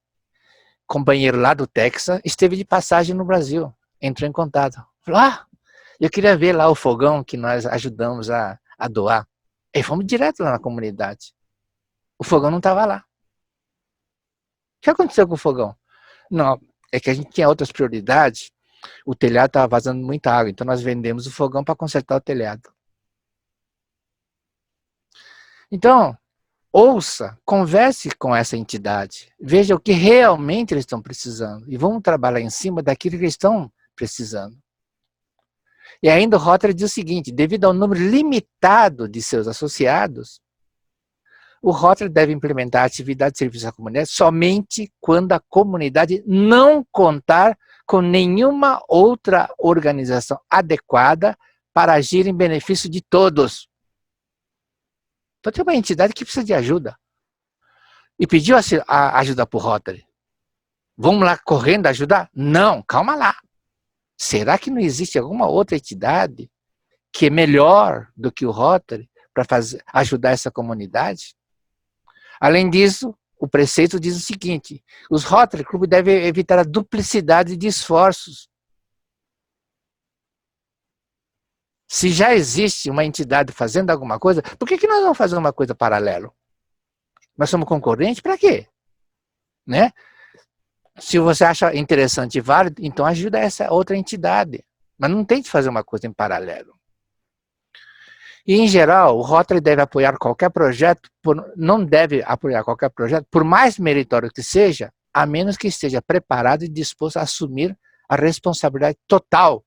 companheiro lá do Texas esteve de passagem no Brasil, entrou em contato. Falou, eu queria ver lá o fogão que nós ajudamos a doar. E fomos direto lá na comunidade. O fogão não estava lá. O que aconteceu com o fogão? Não, é que a gente tinha outras prioridades. O telhado estava vazando muita água, então nós vendemos o fogão para consertar o telhado. Então, ouça, converse com essa entidade, veja o que realmente eles estão precisando e vamos trabalhar em cima daquilo que eles estão precisando. E ainda o Rotary diz o seguinte, devido ao número limitado de seus associados, o Rotary deve implementar a atividade de serviço à comunidade somente quando a comunidade não contar com nenhuma outra organização adequada para agir em benefício de todos. Então tem uma entidade que precisa de ajuda. e pediu a ajuda para o Rotary. Vamos lá correndo ajudar? Não, calma lá. Será que não existe alguma outra entidade que é melhor do que o Rotary para ajudar essa comunidade? Além disso, o preceito diz o seguinte: os Rotary Club devem evitar a duplicidade de esforços. Se já existe uma entidade fazendo alguma coisa, por que nós vamos fazer uma coisa paralela? Nós somos concorrentes? Para quê? Né? Se você acha interessante e válido, então ajuda essa outra entidade. Mas não tente fazer uma coisa em paralelo. E, em geral, o Rotary deve apoiar qualquer projeto, não deve apoiar qualquer projeto, por mais meritório que seja, a menos que esteja preparado e disposto a assumir a responsabilidade total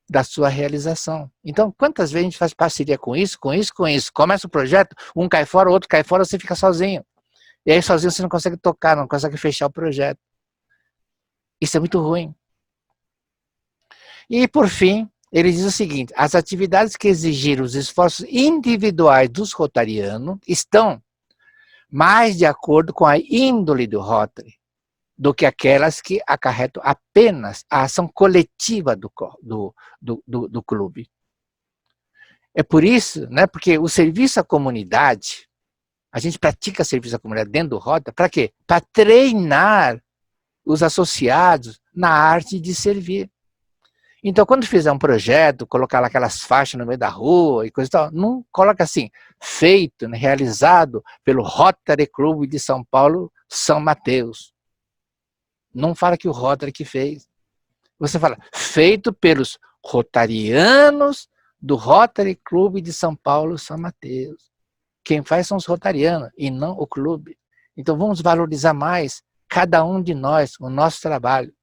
da sua realização. Então, quantas vezes a gente faz parceria com isso, com isso, com isso? Começa o projeto, um cai fora, o outro cai fora, você fica sozinho. E aí sozinho você não consegue tocar, não consegue fechar o projeto. Isso é muito ruim. E, por fim, ele diz o seguinte: as atividades que exigiram os esforços individuais dos rotarianos estão mais de acordo com a índole do Rotary do que aquelas que acarretam apenas a ação coletiva do clube. É por isso, né, porque o serviço à comunidade, a gente pratica serviço à comunidade dentro do Rotary, para quê? Para treinar os associados na arte de servir. Então, quando fizer um projeto, colocar lá aquelas faixas no meio da rua e coisa e tal, não coloca assim, feito, né, realizado pelo Rotary Clube de São Paulo, São Mateus. Não fala que o Rotary que fez. Você fala, feito pelos rotarianos do Rotary Clube de São Paulo, São Mateus. Quem faz são os rotarianos e não o clube. Então, vamos valorizar mais cada um de nós, o nosso trabalho.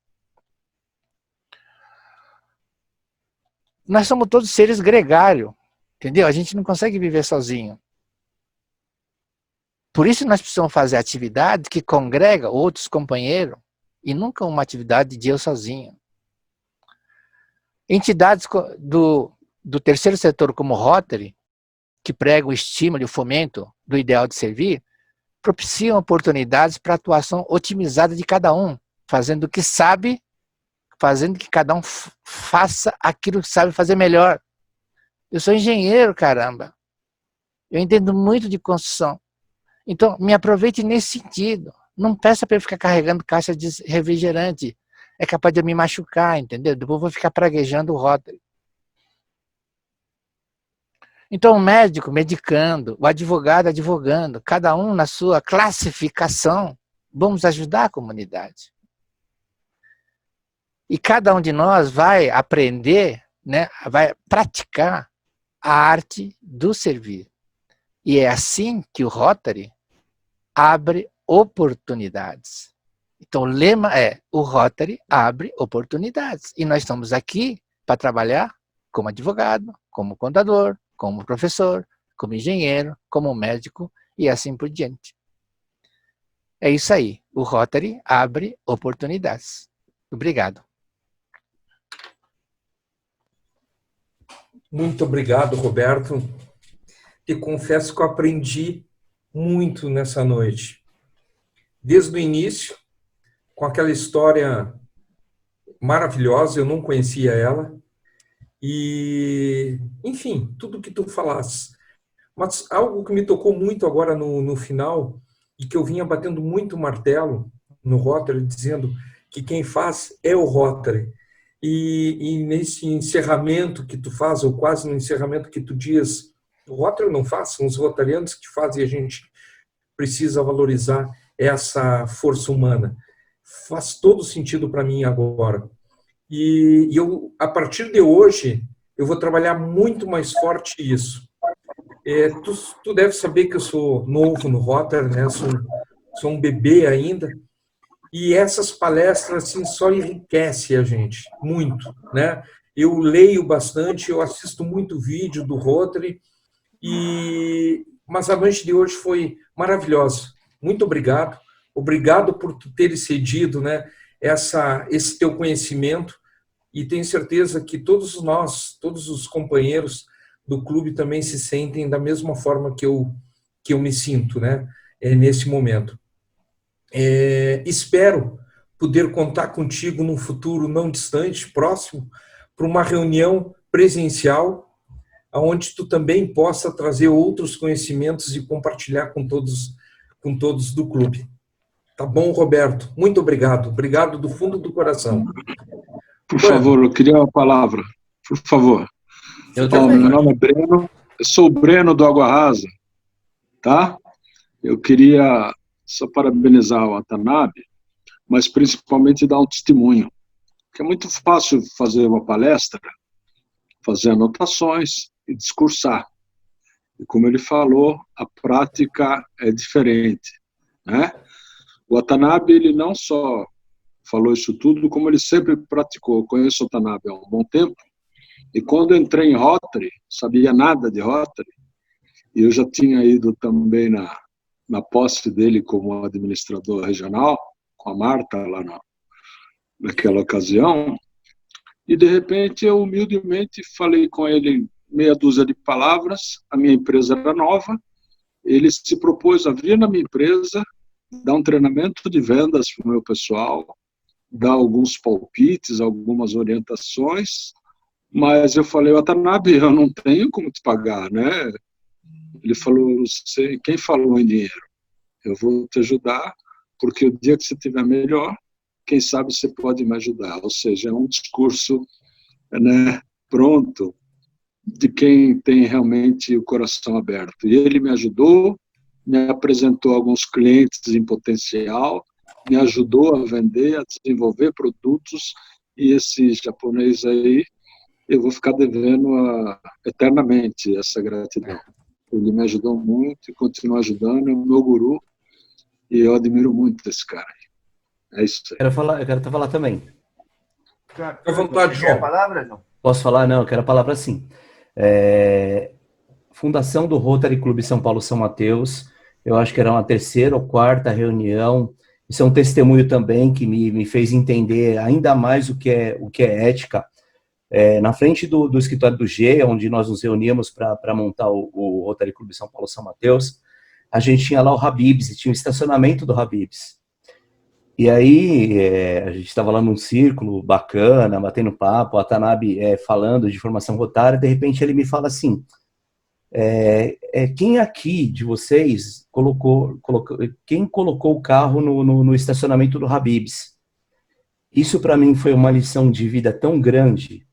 Nós somos todos seres gregários, entendeu? A gente não consegue viver sozinho. Por isso nós precisamos fazer atividade que congrega outros companheiros e nunca uma atividade de eu sozinho. Entidades do terceiro setor como o Rotary, que pregam o estímulo e o fomento do ideal de servir, propiciam oportunidades para atuação otimizada de cada um, fazendo o que sabe, fazendo que cada um faça aquilo que sabe fazer melhor. Eu sou engenheiro, caramba. Eu entendo muito de construção. Então, me aproveite nesse sentido. Não peça para eu ficar carregando caixa de refrigerante. É capaz de eu me machucar, entendeu? Depois eu vou ficar praguejando o Rotary. Então, o médico medicando, o advogado advogando, cada um na sua classificação, vamos ajudar a comunidade. E cada um de nós vai aprender, né, vai praticar a arte do servir. E é assim que o Rotary abre oportunidades. Então, o lema é: o Rotary abre oportunidades. E nós estamos aqui para trabalhar como advogado, como contador, como professor, como engenheiro, como médico e assim por diante. É isso aí. O Rotary abre oportunidades. Obrigado. Muito obrigado, Roberto. E confesso que eu aprendi muito nessa noite. Desde o início, com aquela história maravilhosa, eu não conhecia ela. E, enfim, tudo que tu falaste. Mas algo que me tocou muito agora no final, e que eu vinha batendo muito martelo no Rotary, dizendo que quem faz é o Rotary. E nesse encerramento que tu faz, ou quase no encerramento que tu diz, o Rotary não faz, são os rotarianos que fazem, e a gente precisa valorizar essa força humana. Faz todo sentido para mim agora. E eu, a partir de hoje, eu vou trabalhar muito mais forte isso. Tu deve saber que eu sou novo no Rotary, né? Sou um bebê ainda. E essas palestras assim, só enriquecem a gente, muito, né? Eu leio bastante, eu assisto muito vídeo do Rotary, mas a noite de hoje foi maravilhosa. Muito obrigado. Obrigado por tu teres cedido, né, esse teu conhecimento, e tenho certeza que todos nós, todos os companheiros do clube também se sentem da mesma forma que eu me sinto, né? nesse momento. Espero poder contar contigo num futuro não distante, próximo, para uma reunião presencial, onde tu também possa trazer outros conhecimentos e compartilhar com todos do clube. Tá bom, Roberto? Muito obrigado. Obrigado do fundo do coração. Por favor, eu queria uma palavra. Por favor. Meu nome é Breno. Eu sou o Breno do Água Rasa. Tá? Eu queria só parabenizar o Watanabe, mas principalmente dar um testemunho. Porque é muito fácil fazer uma palestra, fazer anotações e discursar. E como ele falou, a prática é diferente, né? O Watanabe, ele não só falou isso tudo, como ele sempre praticou. Eu conheço o Watanabe há um bom tempo, e quando entrei em Rotary, sabia nada de Rotary, e eu já tinha ido também na posse dele como administrador regional, com a Marta lá naquela ocasião, e de repente eu humildemente falei com ele meia dúzia de palavras, a minha empresa era nova, ele se propôs a vir na minha empresa, dar um treinamento de vendas para o meu pessoal, dar alguns palpites, algumas orientações, mas eu falei, Watanabe, eu não tenho como te pagar, né? Ele falou, quem falou em dinheiro? Eu vou te ajudar, porque o dia que você estiver melhor, quem sabe você pode me ajudar. Ou seja, é um discurso, né, pronto, de quem tem realmente o coração aberto. E ele me ajudou, me apresentou alguns clientes em potencial, me ajudou a vender, a desenvolver produtos, e esse japonês aí, eu vou ficar devendo eternamente essa gratidão. Ele me ajudou muito e continua ajudando, é o meu guru, e eu admiro muito esse cara aí. É isso aí. Eu quero falar também. Fica à vontade, Você quer a João. palavra, João? Posso falar? Não, eu quero a palavra sim. Fundação do Rotary Clube São Paulo São Mateus, eu acho que era uma terceira ou quarta reunião. Isso é um testemunho também que me fez entender ainda mais o que é ética. Na frente do escritório do G, onde nós nos reuníamos para montar o Rotary Clube São Paulo São Mateus, a gente tinha lá o Habib's, e tinha o estacionamento do Habib's. E aí, a gente estava lá num círculo bacana, batendo papo, a Watanabe falando de formação rotária, de repente ele me fala assim, quem aqui de vocês quem colocou o carro no estacionamento do Habib's? Isso para mim foi uma lição de vida tão grande,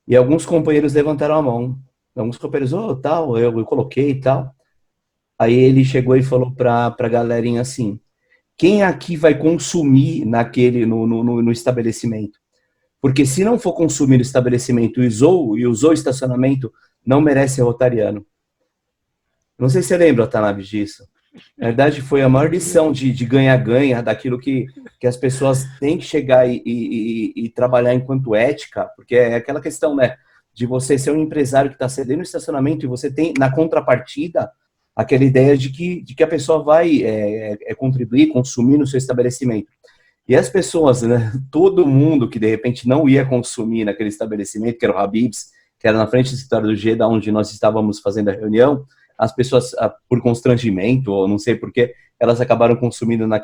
e alguns companheiros levantaram a mão, alguns companheiros, tal, eu coloquei e tal. Aí ele chegou e falou para a galerinha assim, quem aqui vai consumir no estabelecimento? Porque se não for consumir no estabelecimento e usou o estacionamento, não merece ser rotariano. Não sei se você lembra, Watanabe, disso. Na verdade, foi a maior lição de ganha-ganha daquilo que as pessoas têm que chegar e trabalhar enquanto ética, porque é aquela questão, né, de você ser um empresário que está cedendo o estacionamento e você tem, na contrapartida, aquela ideia de que a pessoa vai contribuir, consumir no seu estabelecimento. E as pessoas, né, todo mundo que de repente não ia consumir naquele estabelecimento, que era o Habib's, que era na frente do escritório do G, da onde nós estávamos fazendo a reunião, as pessoas, por constrangimento, ou não sei porquê, elas acabaram consumindo no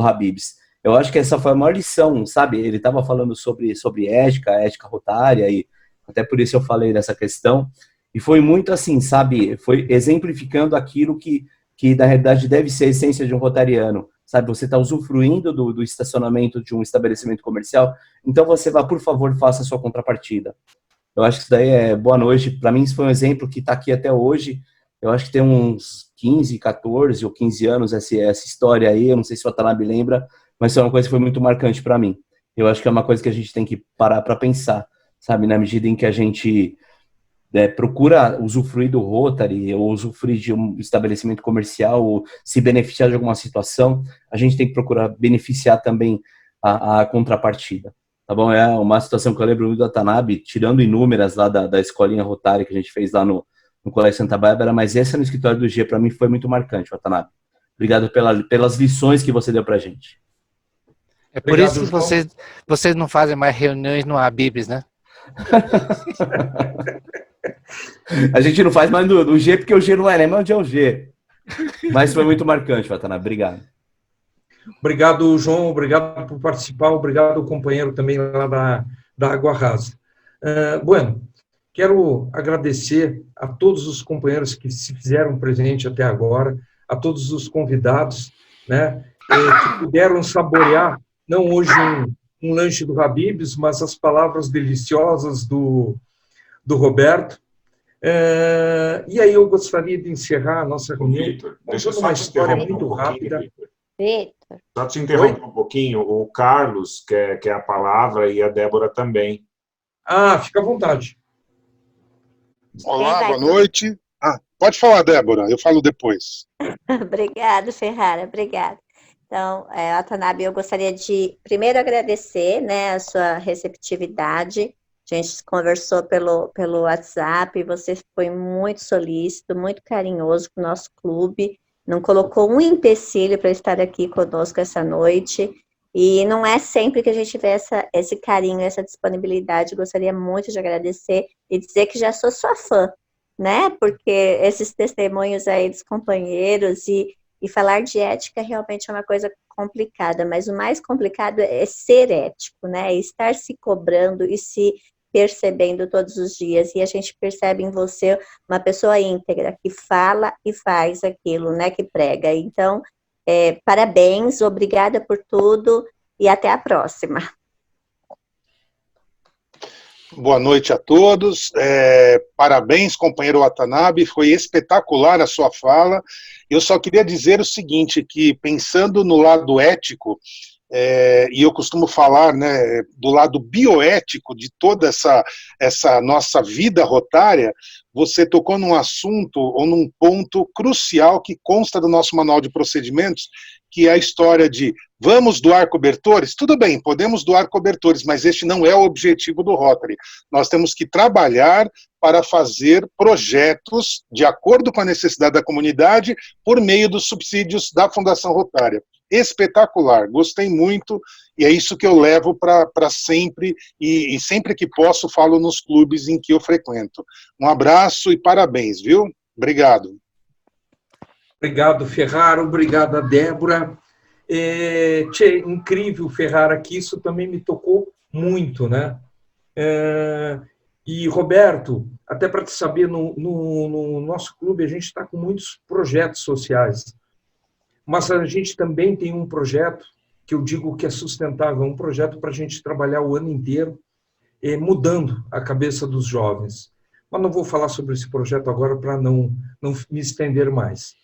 Habib's. Eu acho que essa foi a maior lição, sabe? Ele estava falando sobre ética rotária, e até por isso eu falei dessa questão. E foi muito assim, sabe? Foi exemplificando aquilo que na realidade deve ser a essência de um rotariano, sabe? Você está usufruindo do estacionamento de um estabelecimento comercial, então você vai, por favor, faça a sua contrapartida. Eu acho que isso daí é boa noite. Para mim, isso foi um exemplo que está aqui até hoje. Eu acho que tem uns 15, 14 ou 15 anos essa história aí. Eu não sei se o Watanabe lembra, mas é uma coisa que foi muito marcante para mim. Eu acho que é uma coisa que a gente tem que parar para pensar, sabe? Na medida em que a gente procura usufruir do Rotary ou usufruir de um estabelecimento comercial ou se beneficiar de alguma situação, a gente tem que procurar beneficiar também a contrapartida. Tá bom? É uma situação que eu lembro muito do Watanabe, tirando inúmeras lá da escolinha rotária que a gente fez lá no Colégio Santa Bárbara, mas essa no escritório do G, para mim, foi muito marcante, Watanabe. Obrigado pelas lições que você deu pra gente. É por Obrigado, isso que vocês não fazem mais reuniões no Habib's, né? A gente não faz mais do G, porque o G não é, lembra onde é o G? Mas foi muito marcante, Watanabe. Obrigado. Obrigado, João. Obrigado por participar. Obrigado, companheiro, também lá da Água Rasa. Bueno, quero agradecer a todos os companheiros que se fizeram presente até agora, a todos os convidados, né, que puderam saborear, não hoje um lanche do Habib's, mas as palavras deliciosas do Roberto. E aí eu gostaria de encerrar a nossa reunião contando uma história muito rápida. Vitor. Só te interromper um pouquinho, o Carlos quer a palavra e a Débora também. Fica à vontade. Olá, boa noite. Pode falar, Débora, eu falo depois. Obrigado, Ferrara, obrigada. Então, Watanabe, eu gostaria de primeiro agradecer, né, a sua receptividade. A gente conversou pelo WhatsApp, você foi muito solícito, muito carinhoso com o nosso clube, não colocou um empecilho para estar aqui conosco essa noite, e não é sempre que a gente vê esse carinho, essa disponibilidade. Gostaria muito de agradecer e dizer que já sou sua fã, né, porque esses testemunhos aí dos companheiros e falar de ética realmente é uma coisa complicada, mas o mais complicado é ser ético, né, estar se cobrando e se percebendo todos os dias, e a gente percebe em você uma pessoa íntegra, que fala e faz aquilo, né, que prega. Então, parabéns, obrigada por tudo, e até a próxima. Boa noite a todos, parabéns, companheiro Watanabe, foi espetacular a sua fala. Eu só queria dizer o seguinte, que pensando no lado ético, e eu costumo falar, né, do lado bioético de toda essa nossa vida rotária, você tocou num assunto ou num ponto crucial que consta do nosso manual de procedimentos, que é a história de vamos doar cobertores? Tudo bem, podemos doar cobertores, mas este não é o objetivo do Rotary. Nós temos que trabalhar para fazer projetos de acordo com a necessidade da comunidade por meio dos subsídios da Fundação Rotária. Espetacular, gostei muito, e é isso que eu levo para sempre, e sempre que posso falo nos clubes em que eu frequento. Um abraço e parabéns, viu? Obrigado. Obrigado, Ferrara, obrigado, Débora. Incrível, Ferrara, que isso também me tocou muito, né? E, Roberto, até para te saber, no nosso clube a gente está com muitos projetos sociais, mas a gente também tem um projeto que eu digo que é sustentável, um projeto para a gente trabalhar o ano inteiro, mudando a cabeça dos jovens. Mas não vou falar sobre esse projeto agora para não me estender mais.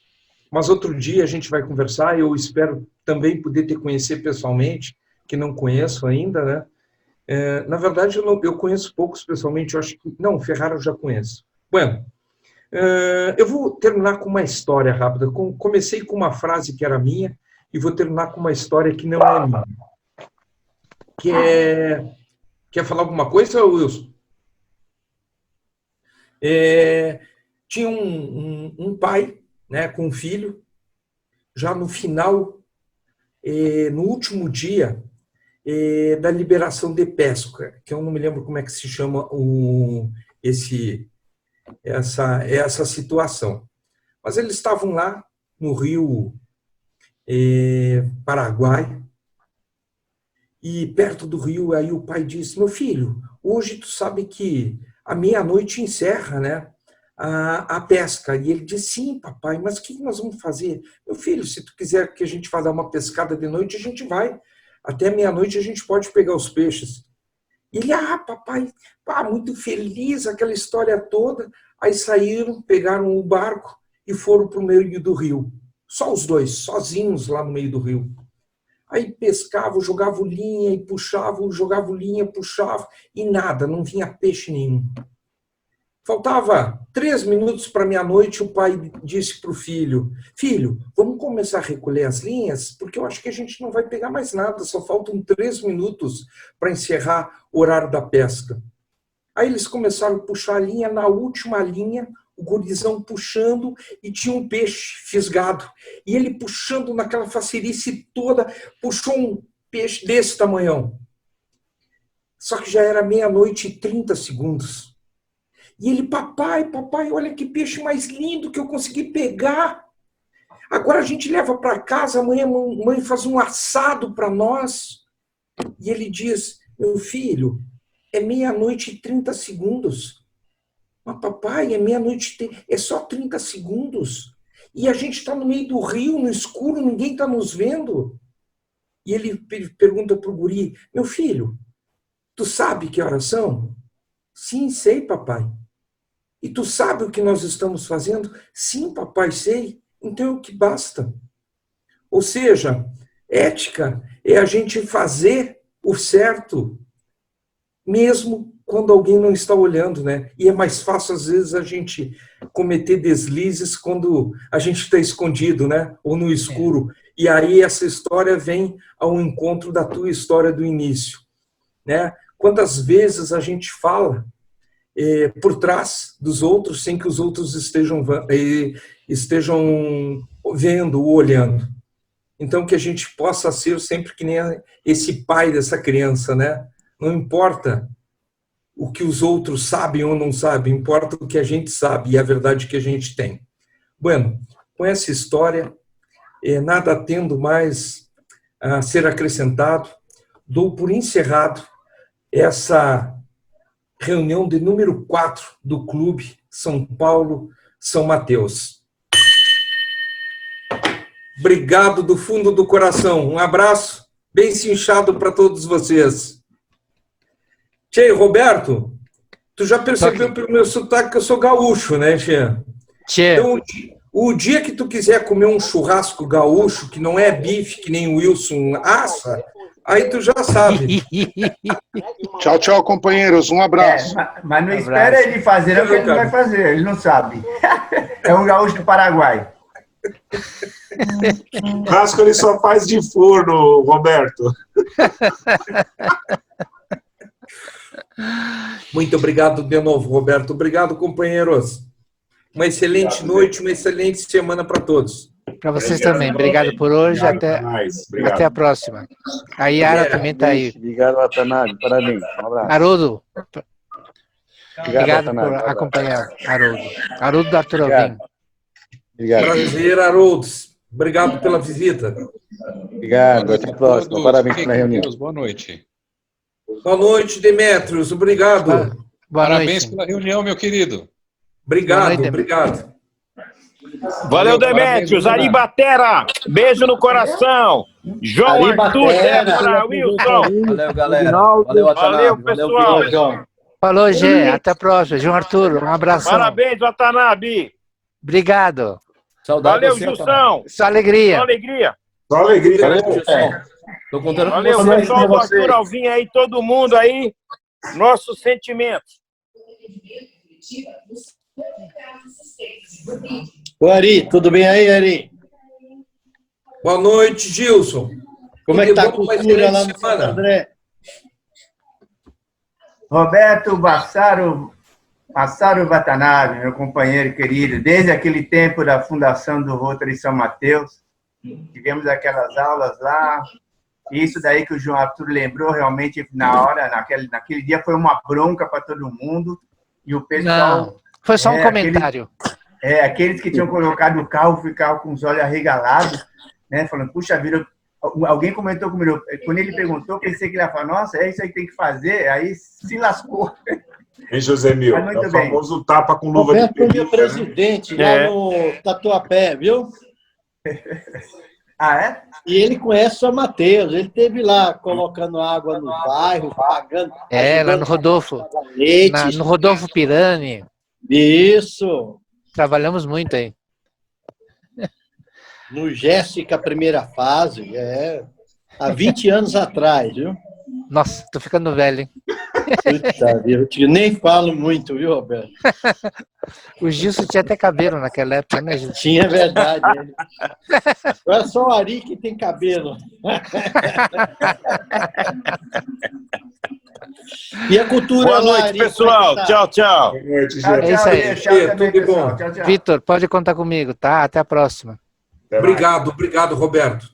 Mas outro dia a gente vai conversar, eu espero também poder te conhecer pessoalmente, que não conheço ainda, né? Na verdade, eu conheço poucos pessoalmente, eu acho que... Não, Ferrara eu já conheço. Bueno, eu vou terminar com uma história rápida. Comecei com uma frase que era minha e vou terminar com uma história que não é minha. Quer falar alguma coisa, Wilson? Tinha um pai, né, com um filho, já no final, no último dia da liberação de pesca, que eu não me lembro como é que se chama essa situação. Mas eles estavam lá no rio Paraguai, e perto do rio, aí o pai disse: meu filho, hoje tu sabe que à meia-noite encerra, né, a pesca. E ele disse: sim, papai, mas o que nós vamos fazer? Meu filho, se tu quiser que a gente vá dar uma pescada de noite, a gente vai. Até meia-noite a gente pode pegar os peixes. E ele: papai, muito feliz, aquela história toda. Aí saíram, pegaram o barco e foram para o meio do rio. Só os dois, sozinhos lá no meio do rio. Aí pescavam, jogavam linha e puxavam, jogavam linha, puxavam, e nada, não vinha peixe nenhum. Faltava 3 minutos para meia-noite, o pai disse para o filho: filho, vamos começar a recolher as linhas, porque eu acho que a gente não vai pegar mais nada, só faltam 3 minutos para encerrar o horário da pesca. Aí eles começaram a puxar a linha, na última linha, o gurizão puxando, e tinha um peixe fisgado. E ele puxando naquela facerice toda, puxou um peixe desse tamanhão. Só que já era 00:30. E ele: papai, olha que peixe mais lindo que eu consegui pegar. Agora a gente leva para casa, amanhã a mãe faz um assado para nós, e ele diz, meu filho, é 00:30. Mas papai, é 00:00, é só 30 segundos. E a gente está no meio do rio, no escuro, ninguém está nos vendo. E ele pergunta para o guri, meu filho, tu sabe que horas são? Sim, sei, papai. E tu sabe o que nós estamos fazendo? Sim, papai, sei. Então é o que basta. Ou seja, ética é a gente fazer o certo, mesmo quando alguém não está olhando, né? E é mais fácil, às vezes, a gente cometer deslizes quando a gente está escondido, né? Ou no escuro. E aí essa história vem ao encontro da tua história do início, né? Quantas vezes a gente fala por trás dos outros sem que os outros estejam vendo ou olhando. Então, que a gente possa ser sempre que nem esse pai dessa criança, né? Não importa o que os outros sabem ou não sabem, importa o que a gente sabe e a verdade que a gente tem. Bueno, com essa história, nada tendo mais a ser acrescentado, dou por encerrado essa reunião de número 4 do Clube São Paulo São Mateus. Obrigado do fundo do coração. Um abraço bem cinchado para todos vocês. Tchê, Roberto, tu já percebeu pelo meu sotaque que eu sou gaúcho, né, Tchê? Tchê. Então, o dia que tu quiser comer um churrasco gaúcho, que não é bife, que nem o Wilson assa, aí tu já sabe. Tchau, tchau, companheiros. Um abraço. Mas não espera ele fazer, é o que ele não vai fazer, ele não sabe. É um gaúcho do Paraguai. Churrasco ele só faz de forno, Roberto. Muito obrigado de novo, Roberto. Obrigado, companheiros. Uma excelente noite, uma excelente semana para todos. Para vocês também. Obrigado por hoje. Até a próxima. A Yara também está aí. Obrigado, Watanabe. Parabéns. Um abraço. Haroldo. Obrigado por acompanhar, Haroldo. Haroldo da Arthur Alvim. Obrigado. Prazer, Haroldo. Obrigado pela visita. Obrigado. Até a próxima. Parabéns pela reunião. Boa noite. Boa noite, Demétrios. Obrigado. Parabéns pela reunião, meu querido. Obrigado, obrigado. Valeu, Demétrios. Aribatera, beijo no coração. João Arthur, Débora, Wilson. Valeu, galera. Valeu, Watanabe. Valeu, pessoal. Falou, Gê. Até a próxima. João Arthur, um abração. Parabéns, Watanabe. Obrigado. Saudade. Valeu, Gilson. Só alegria. Só alegria. Só alegria. Valeu, Gilson. Tô contando Valeu, com vocês. pessoal do Arthur Alvim aí, todo mundo aí. Nossos sentimentos. Ô, Ari, tudo bem aí, Ari? Boa noite, Gilson. Como é que tá a cultura lá no Santo André? Roberto Bassaro Watanabe, meu companheiro querido, desde aquele tempo da fundação do Rotary São Mateus, tivemos aquelas aulas lá, isso daí que o João Arthur lembrou, realmente, na hora, naquele dia foi uma bronca para todo mundo, e o pessoal... Não, foi só um comentário. Aqueles que tinham colocado o carro ficavam com os olhos arregalados, né, falando, puxa vida, alguém comentou comigo, quando ele perguntou, pensei que ele ia falar, nossa, é isso aí que tem que fazer, aí se lascou. Hein, José Mil? É o famoso tapa com luva Roberto de pelica, meu presidente lá no Tatuapé, viu? Ah, é? E ele conhece o São Mateus, ele esteve lá colocando água no bairro, pagando... Lá no Rodolfo. No Rodolfo Pirani. Isso. Trabalhamos muito aí. No Jéssica, primeira fase, há 20 anos atrás, viu? Nossa, tô ficando velho, hein? Puta, eu nem falo muito, viu, Roberto? O Gilson tinha até cabelo naquela época, né, Gilson? Tinha, verdade. Agora só o Ari que tem cabelo. E a cultura Boa noite, Ari, pessoal. Tchau, tchau. Boa noite, É isso aí. Tudo de bom. Vitor, pode contar comigo, tá? Até a próxima. Obrigado, Roberto.